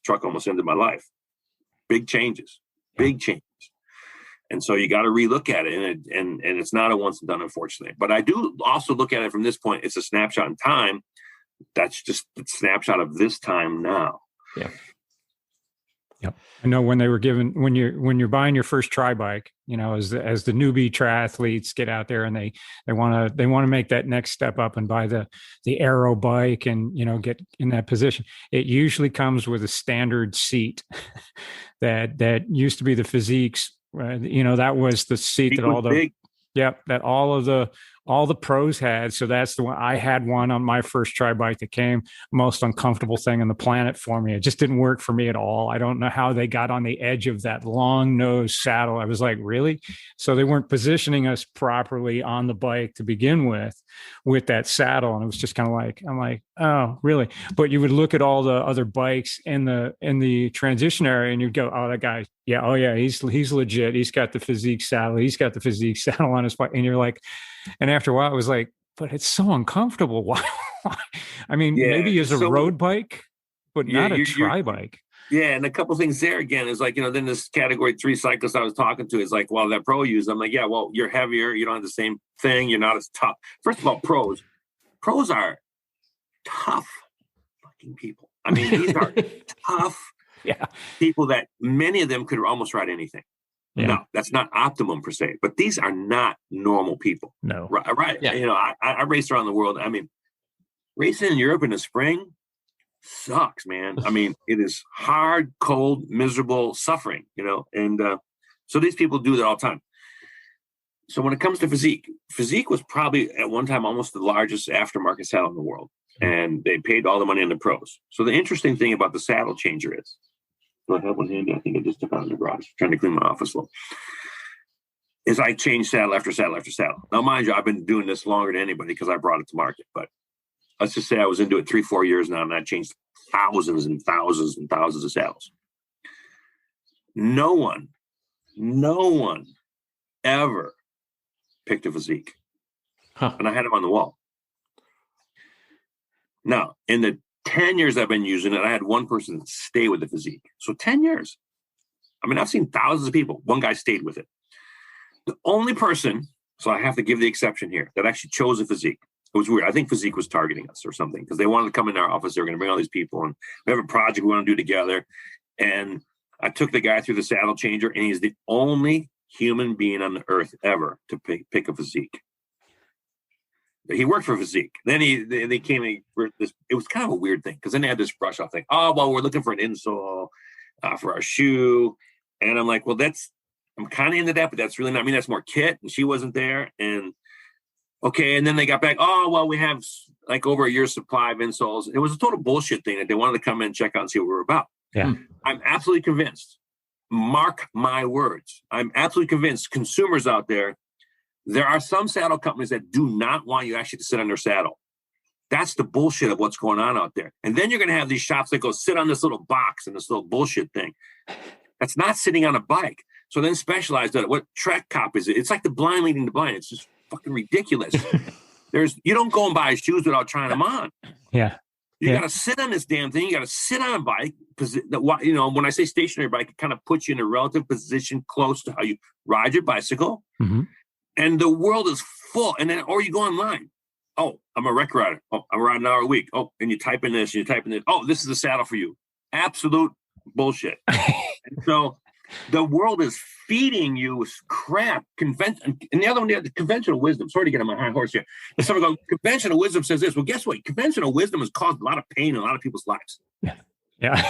truck almost ended my life. Big changes. And so you got to relook at it, and it's not a once and done, unfortunately. But I do also look at it from this point. It's a snapshot in time. That's just a snapshot of this time now. Yeah. Yep. I know when you're buying your first tri bike, as the newbie triathletes get out there and they want to make that next step up and buy the aero bike and get in that position. It usually comes with a standard seat that used to be the Physiques. That was the seat that all the pros had. So that's the one. I had one on my first tri bike that came, most uncomfortable thing on the planet for me. It just didn't work for me at all. I don't know how they got on the edge of that long nose saddle. I was like, really? So they weren't positioning us properly on the bike to begin with that saddle. And it was just kind of like, I'm like, oh, really? But you would look at all the other bikes in the transition area and you'd go, oh, that guy, yeah, oh yeah, he's legit. He's got the Physique saddle. He's got the Physique saddle on his bike. And you're like, and after a while, it was like, but it's so uncomfortable. Why? I mean, maybe as a road bike, but not a tri bike. Yeah, and a couple things there again is like, then this category 3 cyclist I was talking to is like, well, that pro use. I'm like, yeah, well, you're heavier. You don't have the same thing. You're not as tough. First of all, pros are tough fucking people. I mean, these are tough people that many of them could almost ride anything. Yeah. No, that's not optimum per se, but these are not normal people. No. Right. Yeah. I race around the world. I mean, racing in Europe in the spring sucks, man. I mean, it is hard, cold, miserable suffering, and so these people do that all the time. So when it comes to Physique was probably at one time almost the largest aftermarket saddle in the world, and they paid all the money in the pros. So the interesting thing about the saddle changer is, do I have one handy? I think I just took out in the garage, trying to clean my office a little. Is I changed saddle after saddle after saddle. Now, mind you, I've been doing this longer than anybody because I brought it to market. But let's just say I was into it 3-4 years now, and I changed thousands and thousands and thousands of saddles. No one ever picked a Physique. And I had them on the wall. Now, in the 10 years I've been using it, I had one person stay with the Physique. So 10 years. I mean, I've seen thousands of people. One guy stayed with it. The only person, so I have to give the exception here, that actually chose a Physique. It was weird. I think Physique was targeting us or something because they wanted to come in our office. They were going to bring all these people and we have a project we want to do together. And I took the guy through the saddle changer, and he's the only human being on the earth ever to pick a Physique. He worked for Physique. Then they came in. It was kind of a weird thing because then they had this brush off thing. Oh, well, we're looking for an insole for our shoe. And I'm like, well, I'm kind of into that, but that's really not, I mean, that's more kit. And she wasn't there. And okay. And then they got back. Oh, well, we have like over a year's supply of insoles. It was a total bullshit thing that they wanted to come in and check out and see what we were about. Yeah. I'm absolutely convinced. Mark my words. I'm absolutely convinced consumers out there, there are some saddle companies that do not want you actually to sit on their saddle. That's the bullshit of what's going on out there. And then you're going to have these shops that go sit on this little box and this little bullshit thing. That's not sitting on a bike. So then Specialized does it. What Trek Cop is it? It's like the blind leading the blind. It's just fucking ridiculous. You don't go and buy shoes without trying them on. Yeah. You got to sit on this damn thing. You got to sit on a bike. When I say stationary bike, it kind of puts you in a relative position close to how you ride your bicycle. Mm-hmm. And the world is full. And then, or you go online. Oh, I'm a rec rider. Oh, I'm riding an hour a week. Oh, and you type in this, and you type in this. Oh, this is a saddle for you. Absolute bullshit. And so the world is feeding you with crap. And the other one, the conventional wisdom. Sorry to get on my high horse here. Someone goes, conventional wisdom says this. Well, guess what? Conventional wisdom has caused a lot of pain in a lot of people's lives. Yeah.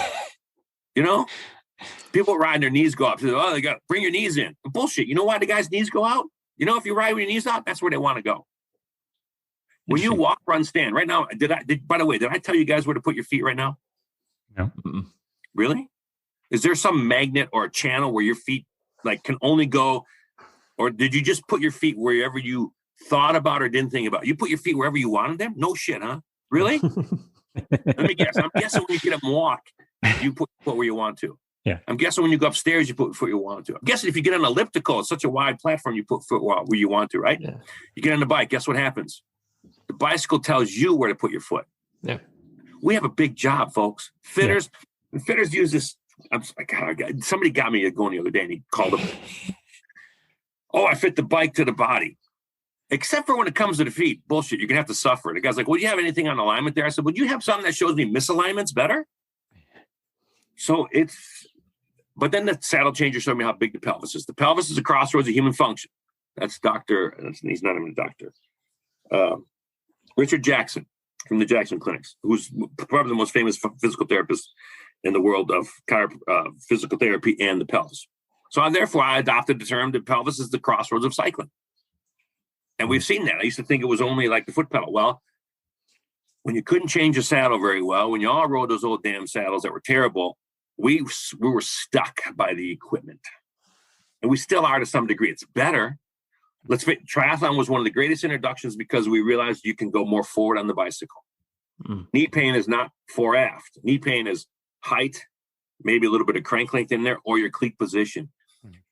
People riding their knees go up. So, oh, they got bring your knees in. Bullshit. You know why the guy's knees go out? If you ride with your knees out, that's where they want to go. When you walk, run, stand right now, by the way, did I tell you guys where to put your feet right now? No. Mm-mm. Really? Is there some magnet or a channel where your feet like can only go, or did you just put your feet wherever you thought about or didn't think about? You put your feet wherever you wanted them? No shit, huh? Really? Let me guess. I'm guessing when you get up and walk, you put where you want to. Yeah. I'm guessing when you go upstairs, you put foot you want to. I'm guessing if you get on an elliptical, it's such a wide platform, you put foot where you want to, right? Yeah. You get on the bike, guess what happens? The bicycle tells you where to put your foot. Yeah. We have a big job, folks. Fitters use this. Somebody got me going the other day and he called them. Oh, I fit the bike to the body. Except for when it comes to the feet. Bullshit. You're going to have to suffer. The guy's like, well, do you have anything on alignment there? I said, would you have something that shows me misalignments better? So but then the saddle changer showed me how big the pelvis is. The pelvis is a crossroads of human function. That's he's not even a doctor. Richard Jackson from the Jackson Clinics, who's probably the most famous physical therapist in the world of physical therapy and the pelvis. So therefore, I adopted the term that pelvis is the crossroads of cycling. And we've seen that. I used to think it was only like the foot pedal. Well, when you couldn't change a saddle very well, when you all rode those old damn saddles that were terrible, we were stuck by the equipment. And we still are to some degree. It's better. Triathlon was one of the greatest introductions because we realized you can go more forward on the bicycle. Knee pain is not fore aft. Knee pain is height, maybe a little bit of crank length in there, or your cleat position.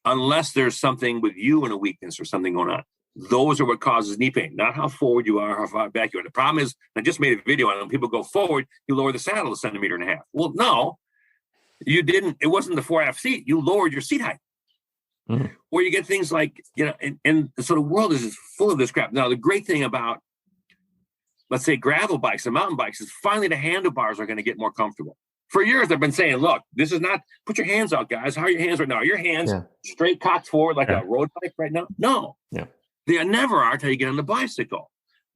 Unless there's something with you and a weakness or something going on. Those are what causes knee pain, not how forward you are, how far back you are. The problem is, I just made a video on it. When people go forward, you lower the saddle 1.5 centimeters. Well, no, you didn't. It wasn't the fore aft seat. You lowered your seat height. Or you get things like, and so the world is full of this crap. Now, the great thing about, let's say, gravel bikes and mountain bikes is finally the handlebars are going to get more comfortable. For years, I've been saying, look, this is not, put your hands out, guys. How are your hands right now? Are your hands straight cocked forward like a road bike right now? No. Yeah. They never are until you get on the bicycle.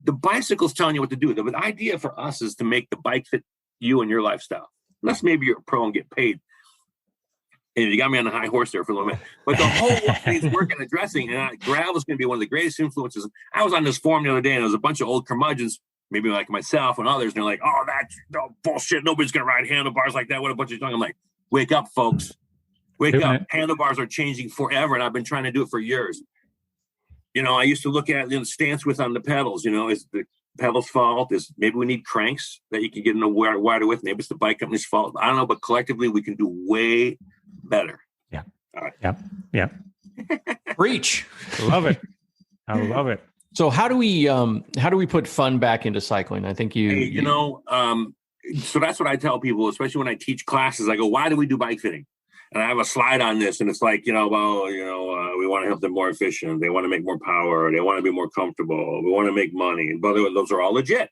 The bicycle's telling you what to do. The idea for us is to make the bike fit you and your lifestyle. Unless maybe you're a pro and get paid. And you got me on the high horse there for a little bit. But the whole needs work and addressing, and gravel is going to be one of the greatest influences. I was on this forum the other day, and there was a bunch of old curmudgeons, maybe like myself and others, and they're like, oh, that's bullshit. Nobody's going to ride handlebars like that. What a bunch of junk. I'm like, wake up, folks. Wake up. Handlebars are changing forever, and I've been trying to do it for years. I used to look at the stance width on the pedals. Is the pedal's fault? Is maybe we need cranks that you can get in a wider width? Maybe it's the bike company's fault. I don't know, but collectively we can do way better. Yeah. All right. Yeah. Preach. Love it. I love it. So how do we put fun back into cycling? I think so that's what I tell people, especially when I teach classes. I go, why do we do bike fitting? And I have a slide on this, and it's like, we want to help them more efficient. They want to make more power. They want to be more comfortable. We want to make money. And by the way, those are all legit.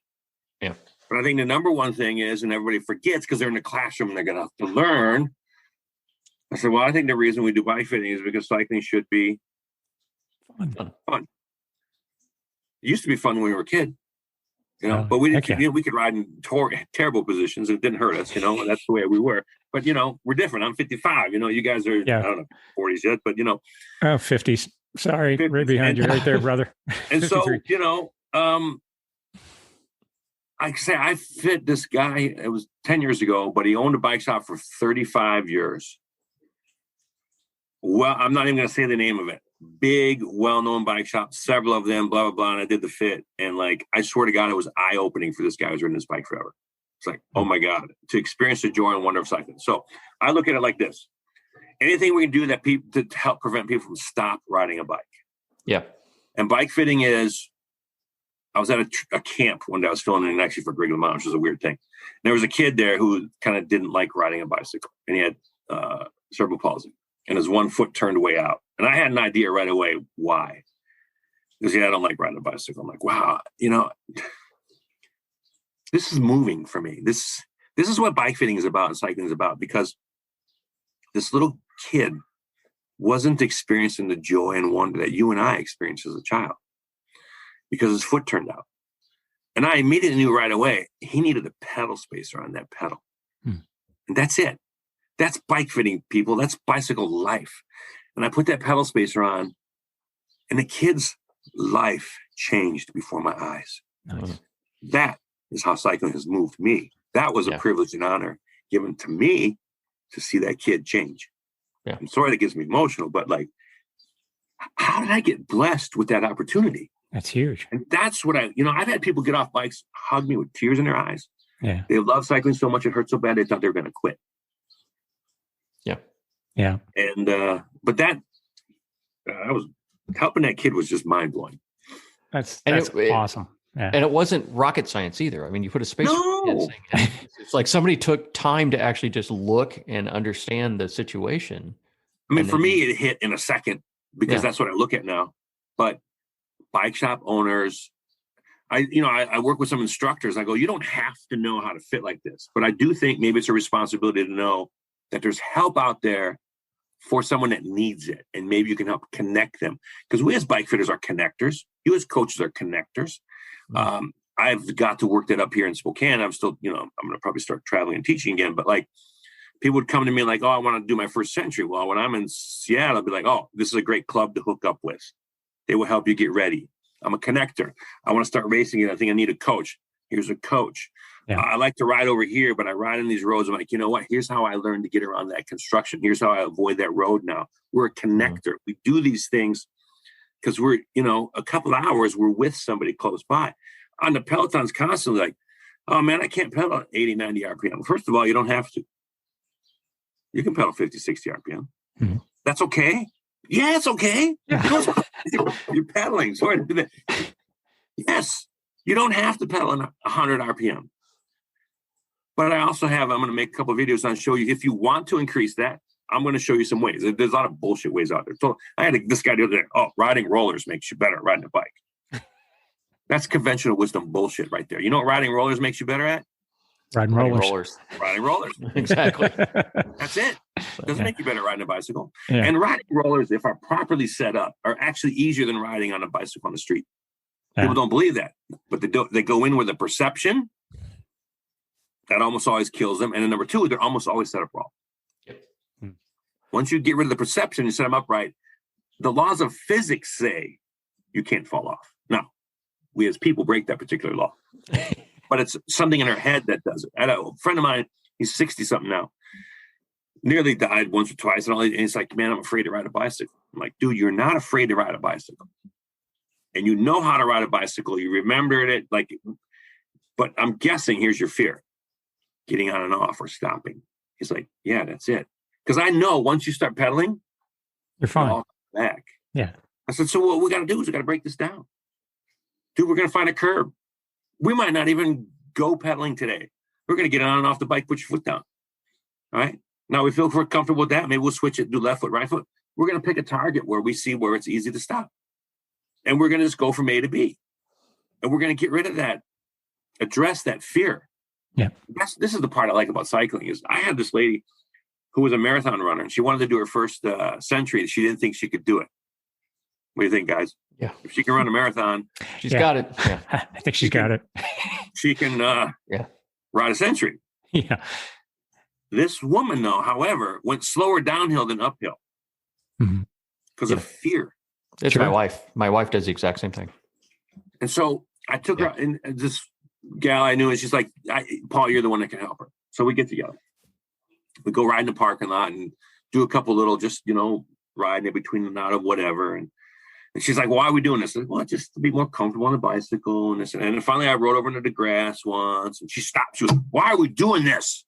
Yeah. But I think the number one thing is, and everybody forgets because they're in the classroom and they're going to have to learn. I said, well, I think the reason we do bike fitting is because cycling should be fun. It used to be fun when we were a kid. But we didn't. We could ride in terrible positions. It didn't hurt us. And that's the way we were. But we're different. I'm 55. You guys are I don't know 40s yet, but 50s. Sorry, 50s. Right behind you, right there, brother. And so I fit this guy. It was 10 years ago, but he owned a bike shop for 35 years. Well, I'm not even going to say the name of it. Big, well-known bike shop, several of them, blah, blah, blah. And I did the fit. And I swear to God, it was eye-opening for this guy who's ridden this bike forever. It's like, oh my God, to experience the joy and wonder of cycling. So I look at it like this. Anything we can do to help prevent people from stop riding a bike. Yeah. And bike fitting is, I was at a camp one day. I was filling in actually for Greg LeMond, which is a weird thing. And there was a kid there who kind of didn't like riding a bicycle. And he had cerebral palsy. And his one foot turned way out. And I had an idea right away why. Because, I don't like riding a bicycle. I'm like, wow, this is moving for me. This is what bike fitting is about and cycling is about. Because this little kid wasn't experiencing the joy and wonder that you and I experienced as a child. Because his foot turned out. And I immediately knew right away he needed a pedal spacer on that pedal. And that's it. That's bike fitting, people. That's bicycle life. And I put that pedal spacer on, and the kid's life changed before my eyes. Nice. That is how cycling has moved me. That was a privilege and honor given to me to see that kid change. Yeah. I'm sorry that gets me emotional, but like, how did I get blessed with that opportunity? That's huge. And that's what I've had people get off bikes, hug me with tears in their eyes. Yeah. They love cycling so much, it hurt so bad, they thought they were going to quit. Yeah. Yeah. And, but that, I was helping that kid was just mind blowing. That's awesome. Yeah. And it wasn't rocket science either. I mean, you put a space. No. It's like somebody took time to actually just look and understand the situation. I mean, for me, it hit in a second because that's what I look at now. But bike shop owners, I work with some instructors. I go, you don't have to know how to fit like this, but I do think maybe it's a responsibility to know that there's help out there for someone that needs it, and maybe you can help connect them. Because we as bike fitters are connectors. You as coaches are connectors. Mm-hmm. I've got to work that up here in Spokane. I'm still, I'm going to probably start traveling and teaching again. But like, people would come to me like, oh, I want to do my first century. Well, when I'm in Seattle, I'll be like, oh, this is a great club to hook up with. They will help you get ready. I'm a connector. I want to start racing it. I think I need a coach. Here's a coach. Yeah. I like to ride over here, but I ride in these roads. I'm like, you know what? Here's how I learned to get around that construction. Here's how I avoid that road now. We're a connector. Mm-hmm. We do these things because we're, a couple of hours, we're with somebody close by. On the Peloton's constantly like, oh, man, I can't pedal at 80, 90 RPM. First of all, you don't have to. You can pedal 50, 60 RPM. Mm-hmm. That's okay. Yeah, it's okay. Yeah. You're pedaling. Sorry to do that. Yes, you don't have to pedal at 100 RPM. But I also I'm going to make a couple of videos on show you if you want to increase that. I'm going to show you some ways. There's a lot of bullshit ways out there. So I had this guy the other day. Oh, riding rollers makes you better at riding a bike. That's conventional wisdom bullshit right there. You know what riding rollers makes you better at? Riding rollers. Riding rollers. Exactly. That's it. Doesn't make you better riding a bicycle. Yeah. And riding rollers, if are properly set up, are actually easier than riding on a bicycle on the street. People don't believe that, but they go in with a perception that almost always kills them. And then number two, they're almost always set up wrong. Yep. Once you get rid of the perception, you set them up right. The laws of physics say you can't fall off. Now, we as people break that particular law, but it's something in our head that does it. I had a friend of mine, he's 60 something now, nearly died once or twice. And he's like, man, I'm afraid to ride a bicycle. I'm like, dude, you're not afraid to ride a bicycle. And you know how to ride a bicycle. You remembered it. But I'm guessing here's your fear. Getting on and off or stopping. He's like, yeah, that's it. Because I know once you start pedaling, you're fine. Back. Yeah. I said, so what we got to do is we got to break this down. Dude, we're going to find a curb. We might not even go pedaling today. We're going to get on and off the bike, put your foot down. All right. Now we feel we're comfortable with that. Maybe we'll switch it, do left foot, right foot. We're going to pick a target where we see where it's easy to stop. And we're going to just go from A to B. And we're going to get rid of that, address that fear. Yeah. This is the part I like about cycling is I had this lady who was a marathon runner and she wanted to do her first century. She didn't think she could do it. What do you think, guys? Yeah. If she can run a marathon. She's got it. Yeah. I think she's got it. She can ride a century. Yeah. This woman, though, however, went slower downhill than uphill because of fear. It's my wife. My wife does the exact same thing. And so I took her, and this gal I knew, and she's like, Paul, you're the one that can help her. So we get together. We go ride in the parking lot and do a couple little, just, riding in between and out of whatever. And she's like, why are we doing this? Like, well, just to be more comfortable on the bicycle and this. And then finally I rode over into the grass once and she stopped. She was, why are we doing this?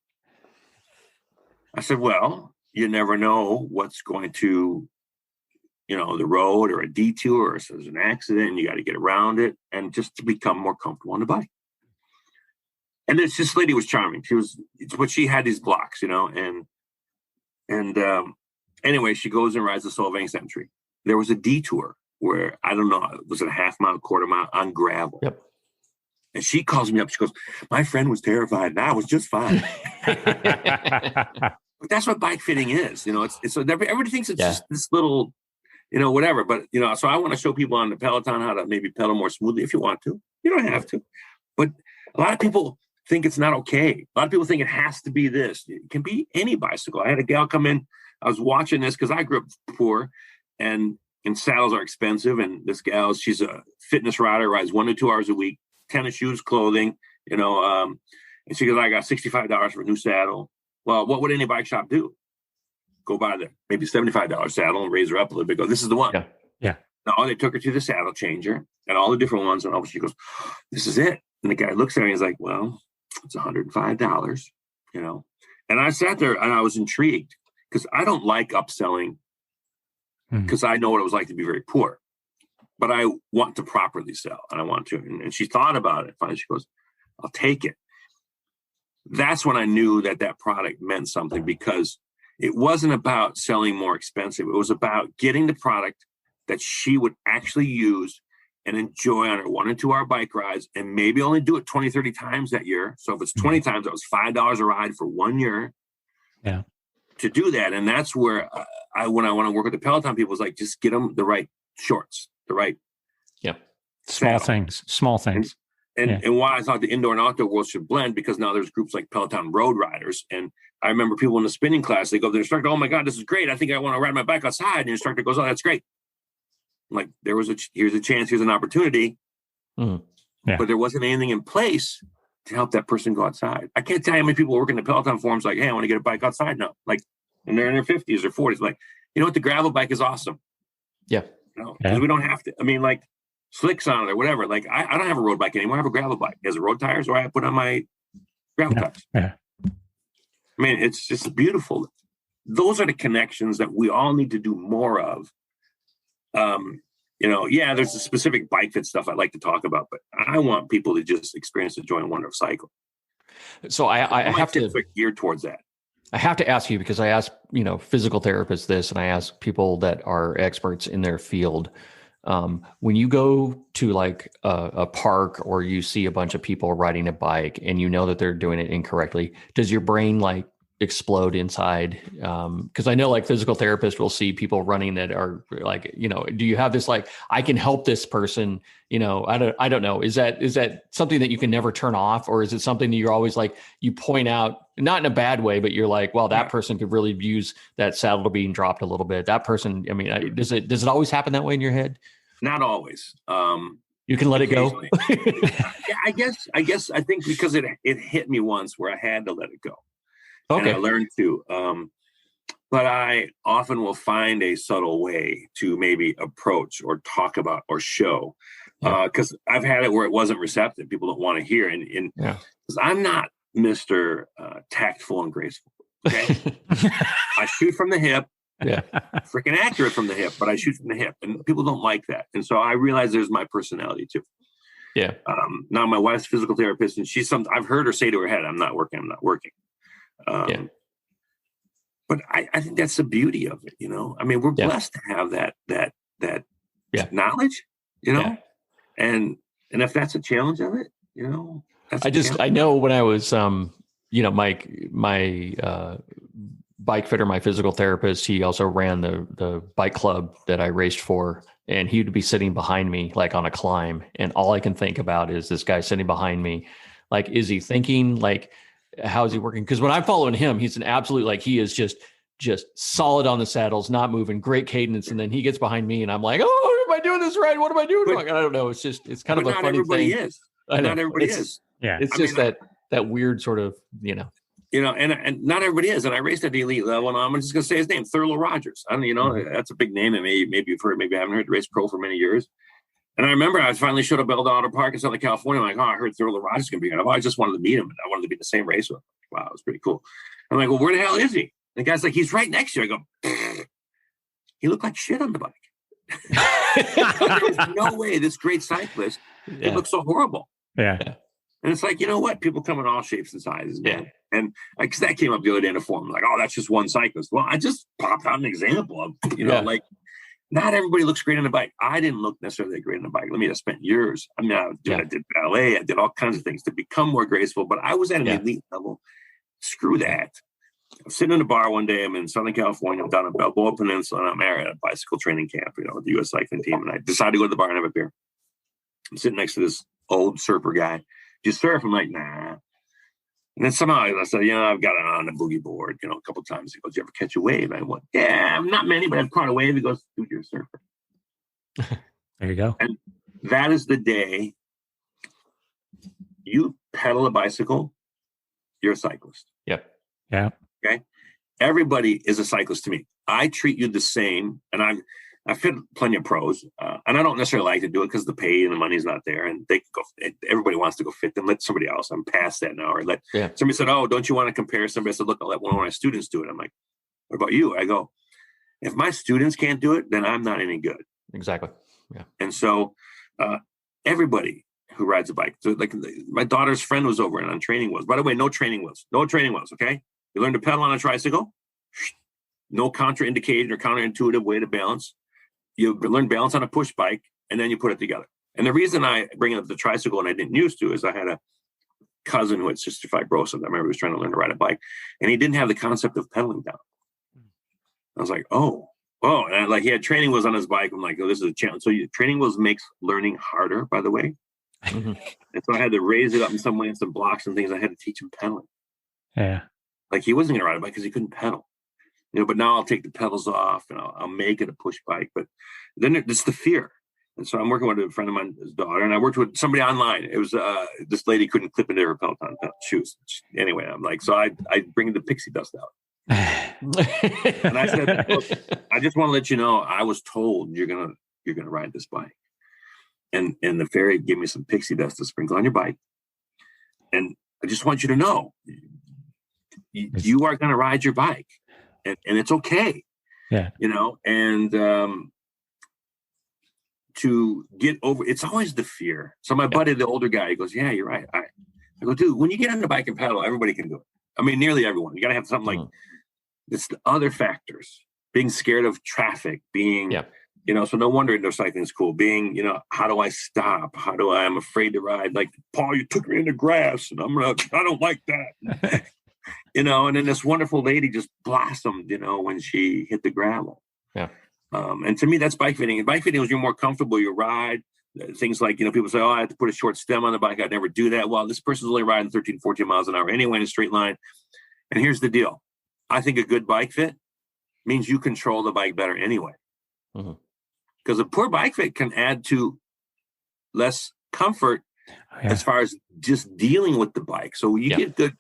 I said, well, you never know what's going to, the road or a detour or if there's an accident, you got to get around it and just to become more comfortable on the bike. And this lady was charming. But she had these blocks, and anyway, she goes and rides the Solvang Century. There was a detour where, I don't know, was it a half mile, quarter mile on gravel? Yep. And she calls me up. She goes, my friend was terrified and I was just fine. But that's what bike fitting is. It's everybody thinks it's just this little, whatever. But, so I want to show people on the Peloton how to maybe pedal more smoothly if you want to. You don't have to. But a lot of people think it's not okay. A lot of people think it has to be this. It can be any bicycle. I had a gal come in. I was watching this because I grew up poor and saddles are expensive. And this gal, she's a fitness rider, rides 1 to 2 hours a week. tennis shoes, clothing, and she goes, I got $65 for a new saddle. Well, what would any bike shop do? Go buy the maybe $75 saddle and raise her up a little bit. Go, this is the one. Yeah. No, they took her to the saddle changer and all the different ones. And she goes, this is it. And the guy looks at me and he's like, well, it's $105, And I sat there and I was intrigued because I don't like upselling because I know what it was like to be very poor. But I want to properly sell and I want to. And she thought about it. Finally, she goes, I'll take it. That's when I knew that product meant something because it wasn't about selling more expensive. It was about getting the product that she would actually use and enjoy on her 1 and 2 hour bike rides and maybe only do it 20, 30 times that year. So if it's 20 times, that was $5 a ride for 1 year. Yeah. To do that. And that's where when I want to work with the Peloton people, it's like, just get them the right shorts, the right. Small things. And why I thought the indoor and outdoor world should blend, because now there's groups like Peloton Road Riders. And I remember people in the spinning class, they go to the instructor, oh my God, this is great. I think I want to ride my bike outside. And the instructor goes, oh, that's great. I'm like, here's a chance, here's an opportunity. But there wasn't anything in place to help that person go outside. I can't tell you how many people work in the Peloton forums like, hey, I want to get a bike outside now. Like, and they're in their 50s or 40s. Like, you know what? The gravel bike is awesome. Yeah. Because we don't have to. I mean, like, slicks on it or whatever. Like, I don't have a road bike anymore. I have a gravel bike. It has road tires, or I put on my gravel tires. Yeah. I mean, it's just beautiful. Those are the connections that we all need to do more of. There's a specific bike fit stuff I like to talk about, but I want people to just experience the joy and wonder of cycling. So I have to geared towards that. I have to ask you, because I ask, physical therapists this, and I ask people that are experts in their field. When you go to like a park or you see a bunch of people riding a bike and you know that they're doing it incorrectly, does your brain like explode inside? Because I know like physical therapists will see people running that are like, do you have this like, I can help this person? I don't know. Is that something that you can never turn off, or is it something that you're always like, you point out, not in a bad way, but you're like, well, that person could really use that saddle being dropped a little bit. That person, does it always happen that way in your head? Not always. You can let it go. I think because it hit me once where I had to let it go. Okay. And I learned to, but I often will find a subtle way to maybe approach or talk about or show, because I've had it where it wasn't receptive. People don't want to hear, and because I'm not Mr. Tactful and graceful. Okay, I shoot from the hip. Yeah, freaking accurate from the hip, but I shoot from the hip, and people don't like that. And so I realize there's my personality too. Yeah. Now my wife's a physical therapist, and I've heard her say to her head, "I'm not working. But I think that's the beauty of it, I mean, we're blessed to have that knowledge, and if that's a challenge of it, I know when I was, my bike fitter, my physical therapist, he also ran the bike club that I raced for, and he would be sitting behind me like on a climb. And all I can think about is this guy sitting behind me. Like, is he thinking like, how is he working? Because when I'm following him, he's an absolute, like, he is just solid on the saddles, not moving, great cadence. And then he gets behind me and I'm like, oh, am I doing this right? What am I doing wrong? I don't know. It's kind of a funny thing. Not everybody is. Yeah. It's just that weird sort of, and not everybody is. And I raced at the elite level, and I'm just going to say his name, Thurlow Rogers. I don't, that's a big name. And maybe you've heard, maybe I haven't heard, race pro for many years. And I remember I finally showed up at Eldorado Park in Southern California. I'm like, I heard Thurlow Rogers is going to be here. I just wanted to meet him. And I wanted to be in the same race with him. Wow, it was pretty cool. I'm like, well, where the hell is he? And the guy's like, he's right next to you. I go, he looked like shit on the bike. There's no way this great cyclist could look so horrible. Yeah. And it's like, you know what? People come in all shapes and sizes, man. And like, that came up the other day in a forum. Like, oh, that's just one cyclist. Well, I just popped out an example of, like, not everybody looks great on the bike. I didn't look necessarily great on the bike. I spent years. I did ballet. I did all kinds of things to become more graceful, but I was at an elite level. Screw that. I'm sitting in a bar one day. I'm in Southern California. I'm down in Balboa Peninsula, and I'm there at a bicycle training camp, with the U.S. cycling team. And I decided to go to the bar and have a beer. I'm sitting next to this old surfer guy. Do you surf? I'm like, nah. And then somehow I said, I've got it on the boogie board, a couple of times. He goes, you ever catch a wave? I went, yeah, not many, but I've caught a wave. He goes, dude, you're a surfer. There you go. And that is the day you pedal a bicycle, you're a cyclist. Yep. Yeah. Okay. Everybody is a cyclist to me. I treat you the same, and I fit plenty of pros, and I don't necessarily like to do it because the pay and the money's not there, and they can go. Everybody wants to go fit them. Let somebody else. I'm past that now. Or somebody said, "Oh, don't you want to compare?" Somebody said, "Look, I'll let one of my students do it." I'm like, "What about you?" I go, "If my students can't do it, then I'm not any good." Exactly. Yeah. And so, everybody who rides a bike, so like my daughter's friend was over and on training wheels. By the way, no training wheels. Okay, you learn to pedal on a tricycle. No contraindicated or counterintuitive way to balance. You learn balance on a push bike, and then you put it together. And the reason I bring up the tricycle, and I didn't used to, is I had a cousin who had cystic fibrosis. I remember he was trying to learn to ride a bike, and he didn't have the concept of pedaling down. I was like, oh, and he had training wheels on his bike. I'm like, oh, this is a challenge. So training wheels makes learning harder, by the way. And so I had to raise it up in some way, and some blocks and things. I had to teach him pedaling. Yeah. Like he wasn't going to ride a bike because he couldn't pedal. But now I'll take the pedals off and I'll make it a push bike. But then it's the fear. And so I'm working with a friend of mine, his daughter, and I worked with somebody online. It was this lady couldn't clip into her Peloton shoes. Anyway, I'm like, so I bring the pixie dust out. And I said, look, I just want to let you know, I was told you're gonna ride this bike. And the fairy gave me some pixie dust to sprinkle on your bike. And I just want you to know, you are going to ride your bike. And it's okay, and to get over, it's always the fear. So my buddy, the older guy, he goes, yeah, you're right. I go, dude, when you get on the bike and pedal, everybody can do it. I mean, nearly everyone. You got to have something like, it's the other factors, being scared of traffic, being, so no wonder indoor cycling is cool. Being, how do I stop? I'm afraid to ride. Like, Paul, you took me in the grass and I don't like that. And then this wonderful lady just blossomed, when she hit the gravel. Yeah. And to me, that's bike fitting. And bike fitting was you're more comfortable, you ride. Things like, people say, oh, I have to put a short stem on the bike. I'd never do that. Well, this person's only riding 13, 14 miles an hour anyway in a straight line. And here's the deal. I think a good bike fit means you control the bike better anyway. Because a poor bike fit can add to less comfort as far as just dealing with the bike. So you get good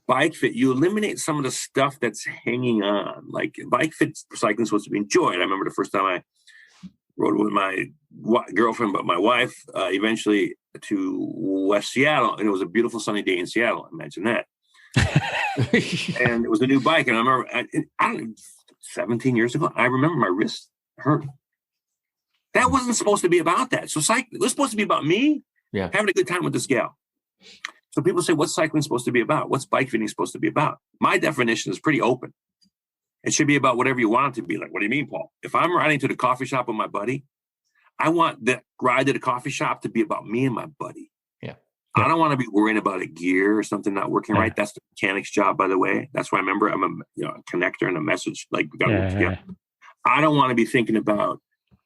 bike fit, you eliminate some of the stuff that's hanging on. Like bike fit cycling is supposed to be enjoyed. I remember the first time I rode with my girlfriend, but my wife, eventually to West Seattle, and it was a beautiful sunny day in Seattle. Imagine that. And it was a new bike, and I remember, I don't know, 17 years ago, I remember my wrist hurt. That wasn't supposed to be about that. So it was supposed to be about me having a good time with this gal. So people say, what's cycling supposed to be about? What's bike fitting supposed to be about? My definition is pretty open. It should be about whatever you want it to be. Like, what do you mean, Paul? If I'm riding to the coffee shop with my buddy, I want the ride to the coffee shop to be about me and my buddy. I don't want to be worrying about a gear or something not working right. That's the mechanic's job, by the way. That's why I remember I'm a connector and a message. Like, we got to work together. I don't want to be thinking about,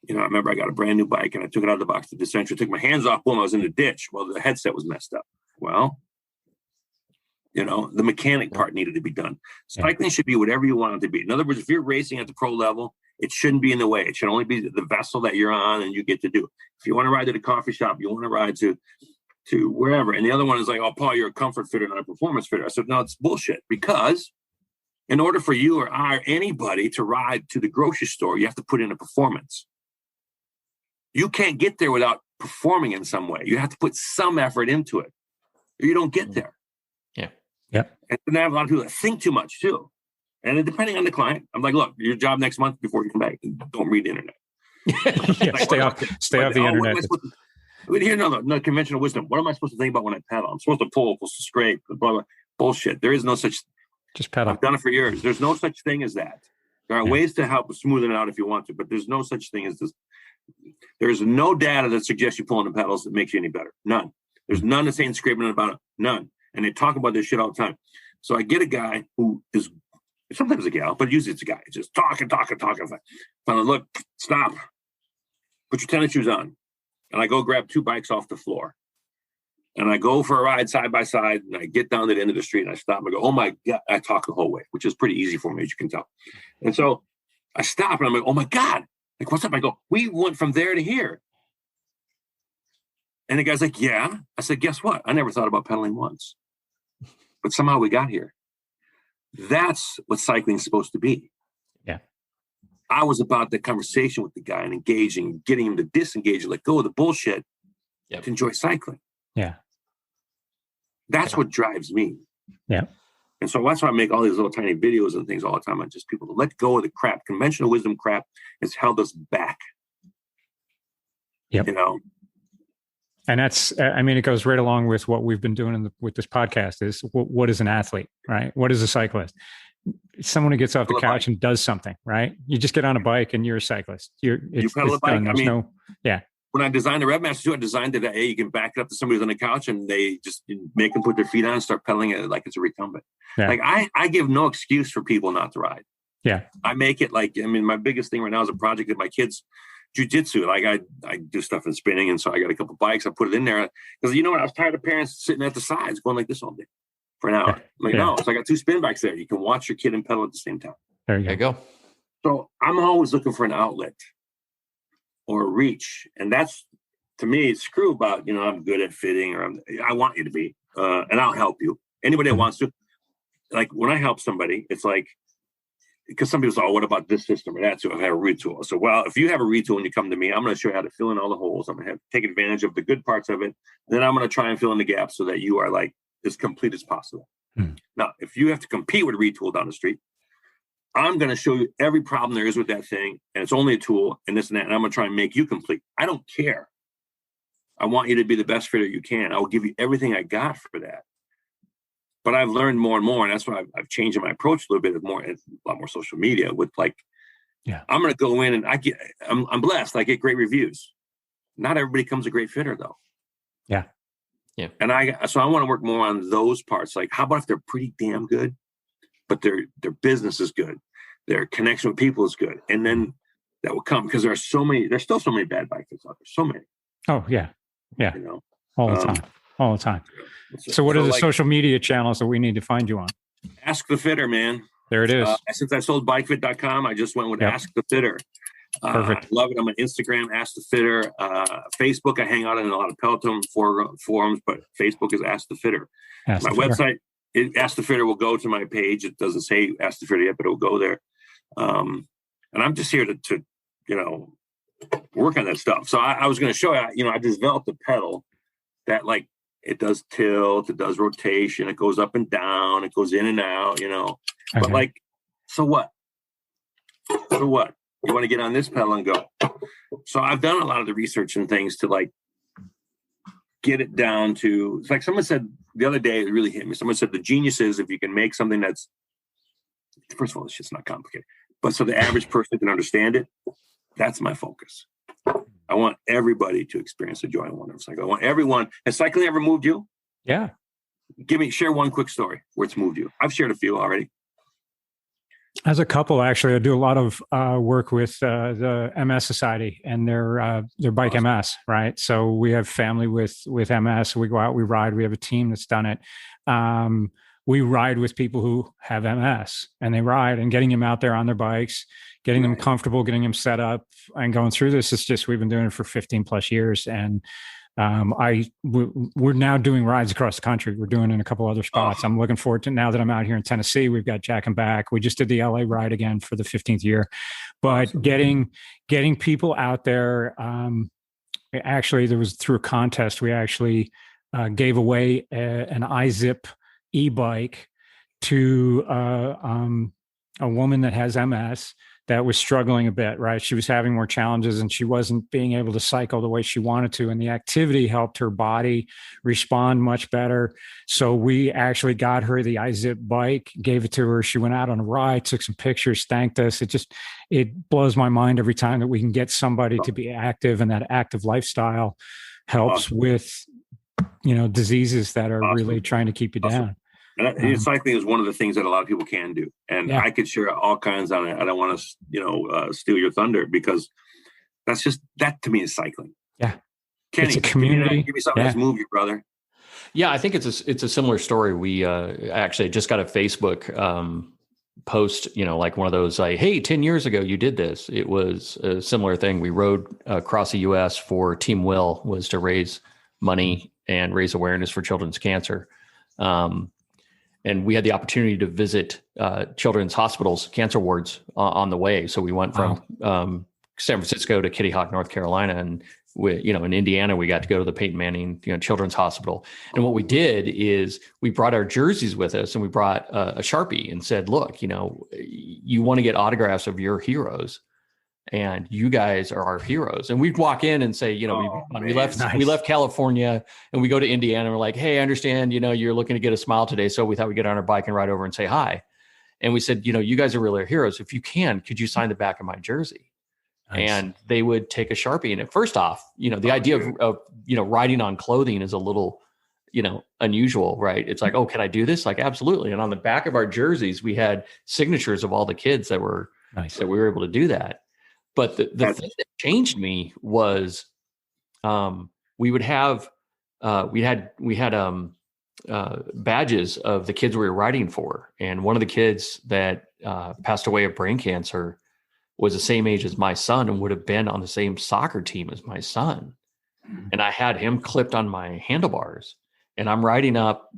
I remember I got a brand new bike and I took it out of the box to the center, took my hands off when I was in the ditch. Well, the headset was messed up. Well, the mechanic part needed to be done. Cycling should be whatever you want it to be. In other words, if you're racing at the pro level, it shouldn't be in the way. It should only be the vessel that you're on and you get to do. If you want to ride to the coffee shop, you want to ride to wherever. And the other one is like, oh, Paul, you're a comfort fitter, not a performance fitter. I said, no, it's bullshit. Because in order for you or I or anybody to ride to the grocery store, you have to put in a performance. You can't get there without performing in some way. You have to put some effort into it, or you don't get there. And then I have a lot of people that think too much too. And then depending on the client, I'm like, look, your job next month before you come back, don't read the internet. Stay off the internet. Here's another conventional wisdom. What am I supposed to think about when I pedal? I'm supposed to pull, supposed to scrape, blah, blah. Bullshit. There is no such. Just pedal. I've done it for years. There's no such thing as that. There are ways to help smoothen it out if you want to, but there's no such thing as this. There's no data that suggests you pulling the pedals that makes you any better. None. There's none that's saying scraping about it. None. And they talk about this shit all the time. So I get a guy who is sometimes a gal, but usually it's a guy. It's just talking. Finally, look, stop. Put your tennis shoes on. And I go grab two bikes off the floor. And I go for a ride side by side. And I get down to the end of the street and I stop and I go, oh my God. I talk the whole way, which is pretty easy for me, as you can tell. And so I stop and I'm like, oh my God. Like, what's up? I go, we went from there to here. And the guy's like, yeah. I said, guess what? I never thought about pedaling once, but somehow we got here. That's what cycling's supposed to be. Yeah. I was about the conversation with the guy and engaging, getting him to disengage, let go of the bullshit to enjoy cycling. Yeah. That's what drives me. Yeah. And so that's why I make all these little tiny videos and things all the time on just people to let go of the crap. Conventional wisdom crap has held us back. Yep. You know? And that's, I mean, it goes right along with what we've been doing with this podcast is what is an athlete, right? What is a cyclist? Someone who gets off the couch and does something, right? You just get on a bike and you're a cyclist. You pedal a bike. I mean, when I designed the RevMaster too, I designed it that, hey, you can back it up to somebody who's on the couch and they just make them put their feet on and start pedaling it like it's a recumbent. Yeah. Like I give no excuse for people not to ride. Yeah. I make it like, I mean, my biggest thing right now is a project that my kids jiu-jitsu. Like I do stuff in spinning. And so I got a couple bikes. I put it in there because, you know what? I was tired of parents sitting at the sides going like this all day for an hour. Like, no, so I got 2 spin bikes there. You can watch your kid and pedal at the same time. There you go. So I'm always looking for an outlet or a reach. And that's, to me, screw about, you know, I'm good at fitting or I want you to be, and I'll help you. Anybody that wants to, like when I help somebody, it's like, because some people say, oh, what about this system or that? So I have a retool. So, well, if you have a retool and you come to me, I'm going to show you how to fill in all the holes. I'm going to have take advantage of the good parts of it. And then I'm going to try and fill in the gaps so that you are like as complete as possible. Now, if you have to compete with a retool down the street, I'm going to show you every problem there is with that thing. And it's only a tool and this and that. And I'm going to try and make you complete. I don't care. I want you to be the best fitter you can. I will give you everything I got for that. But I've learned more and more, and that's why I've changed my approach a little bit. A lot more social media with like, I'm going to go in and I'm blessed. I get great reviews. Not everybody becomes a great fitter though. Yeah. And so I want to work more on those parts. Like, how about if they're pretty damn good, but their business is good, their connection with people is good, and then that will come because there's still so many bad bikers out there. So many. Oh yeah. You know, all the time. So what are the social media channels that we need to find you on? Ask the Fitter, man. There it is. Since I sold bikefit.com, I just went with Ask the Fitter. Perfect. I love it. I'm on Instagram, Ask the Fitter. Facebook, I hang out in a lot of Peloton forums, but Facebook is Ask the Fitter. My website, Ask the Fitter will go to my page. It doesn't say Ask the Fitter yet, but it will go there. And I'm just here to you know, work on that stuff. So I was going to show you, I developed a pedal that like, it does tilt, it does rotation, it goes up and down, it goes in and out, you know. Okay. But like, so what? You want to get on this pedal and go. So I've done a lot of the research and things to like get it down to, it's like someone said the other day, it really hit me. Someone said the genius is if you can make something that's, first of all, it's just not complicated, but so the average person can understand it. That's my focus. I want everybody to experience the joy and wonder of cycling. I want everyone. Has cycling ever moved you? Yeah. Share one quick story where it's moved you. I've shared a few already. As a couple, actually, I do a lot of work with the MS Society and their bike MS, right? So we have family with MS. We go out, we ride. We have a team that's done it. We ride with people who have MS, and they ride, and getting them out there on their bikes, getting them comfortable, getting them set up, and going through this. It's just, we've been doing it for 15 plus years. And we're now doing rides across the country. We're doing it in a couple other spots. I'm looking forward to, now that I'm out here in Tennessee, we've got Jack and Back. We just did the LA ride again for the 15th year, but getting people out there. Actually, there was through a contest, we actually gave away an iZip e-bike to a woman that has MS that was struggling a bit, right? She was having more challenges and she wasn't being able to cycle the way she wanted to. And the activity helped her body respond much better. So we actually got her the iZip bike, gave it to her. She went out on a ride, took some pictures, thanked us. It blows my mind every time that we can get somebody to be active, and that active lifestyle helps with, diseases that are really trying to keep you down. And cycling is one of the things that a lot of people can do. And I could share all kinds on it. I don't want to, steal your thunder, because that to me is cycling. Yeah. Kenny, it's a community. Give me something that's moved you, brother. Yeah, I think it's a similar story. We actually just got a Facebook post, like one of those, like, hey, 10 years ago you did this. It was a similar thing. We rode across the U.S. for Team Will, was to raise money and raise awareness for children's cancer. And we had the opportunity to visit children's hospitals, cancer wards on the way. So we went from San Francisco to Kitty Hawk, North Carolina, and in Indiana, we got to go to the Peyton Manning Children's Hospital. And what we did is we brought our jerseys with us, and we brought a Sharpie and said, "Look, you want to get autographs of your heroes, and you guys are our heroes." And we'd walk in and say, we left California and we go to Indiana. And we're like, "Hey, I understand, you're looking to get a smile today. So we thought we'd get on our bike and ride over and say hi." And we said, "You guys are really our heroes. If you can, could you sign the back of my jersey?" Nice. And they would take a Sharpie. And first off, the idea of riding on clothing is a little, unusual, right? It's like, "Oh, can I do this?" Like, absolutely. And on the back of our jerseys, we had signatures of all the kids that were nice. That we were able to do that. But the thing that changed me was, we had badges of the kids we were riding for, and one of the kids that passed away of brain cancer was the same age as my son and would have been on the same soccer team as my son. And I had him clipped on my handlebars, and I'm riding up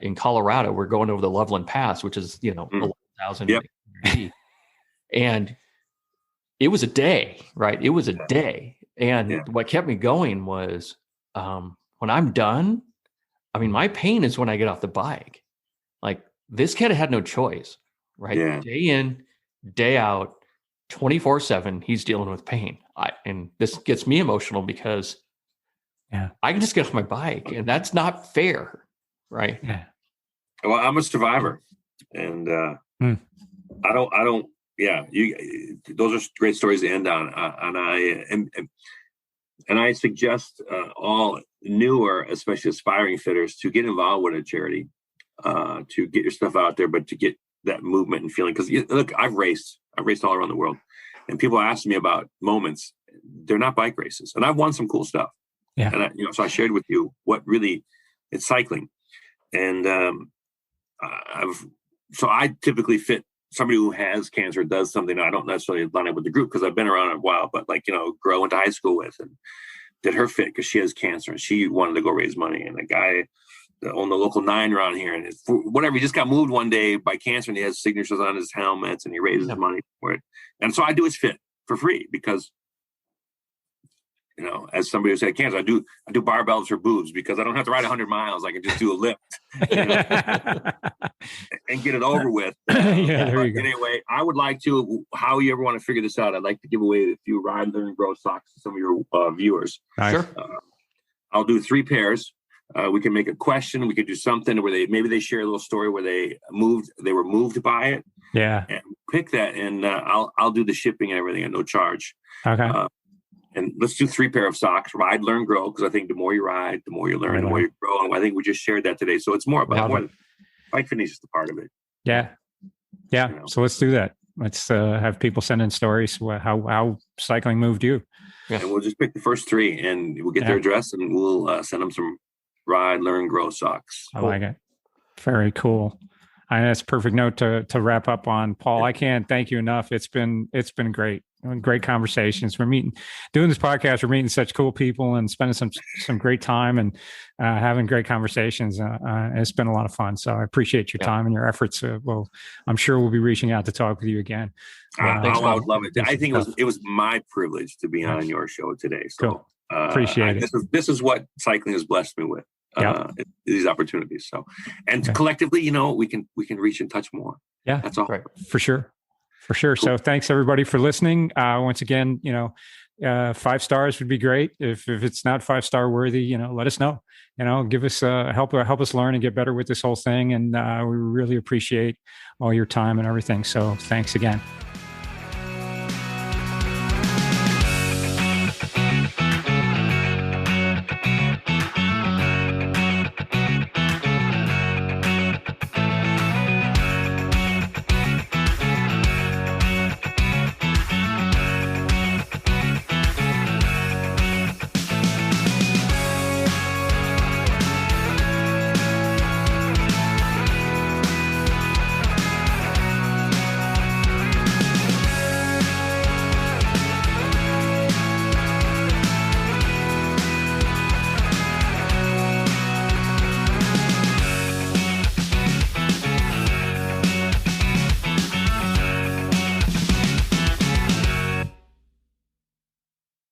in Colorado. We're going over the Loveland Pass, which is 11,000 feet, and it was a day, right? It was a day. And what kept me going was, when I'm done, my pain is when I get off the bike. Like, this kid had no choice, right? Yeah. Day in, day out, 24/7, he's dealing with pain. And this gets me emotional because I can just get off my bike, and that's not fair, right? Yeah. Well, I'm a survivor, and I don't. Yeah, those are great stories to end on. And I suggest all newer, especially aspiring fitters, to get involved with a charity, to get your stuff out there, but to get that movement and feeling. Because look, I've raced all around the world, and people ask me about moments. They're not bike races, and I've won some cool stuff. Yeah, and so I shared with you what really it's cycling, and I typically fit somebody who has cancer, does something I don't necessarily line up with the group because I've been around a while, but girl went to high school with and did her fit because she has cancer and she wanted to go raise money. And a guy that owned the local 9 around here, and whatever, he just got moved one day by cancer, and he has signatures on his helmets, and he raises money for it. And so I do his fit for free because, as somebody who said cancer, I do barbells for boobs because I don't have to ride 100 miles. I can just do a lift and get it over with. There you go. Anyway, I would like to, how you ever want to figure this out, I'd like to give away a few Ride, Learn, and Grow socks to some of your viewers. Nice. Sure. I'll do 3 pairs. We can make a question. We could do something where they share a little story where they were moved by it. Yeah. And pick that, and I'll do the shipping and everything at no charge. Okay. And let's do 3 pair of socks. Ride, learn, grow. Because I think the more you ride, the more you learn, the more you grow. And I think we just shared that today. So it's more about bike fitness is the part of it. Yeah. Yeah. So let's do that. Let's have people send in stories how cycling moved you. Yeah. And we'll just pick the first 3, and we'll get their address, and we'll send them some Ride, Learn, Grow socks. I like it. Very cool. I know that's a perfect note to wrap up on. Paul, I can't thank you enough. It's been great. Great conversations. Doing this podcast, we're meeting such cool people and spending some great time and having great conversations. It's been a lot of fun. So I appreciate your time and your efforts. I'm sure we'll be reaching out to talk with you again. I would love it. I think it was my privilege to be on your show today. So cool. Appreciate it. This is what cycling has blessed me with. These opportunities. So, and collectively, we can reach and touch more. Yeah, that's all. Right. For sure. Cool. So thanks everybody for listening. Once again, 5 stars would be great. If it's not 5-star worthy, let us know. Give us help us learn and get better with this whole thing. And we really appreciate all your time and everything. So thanks again.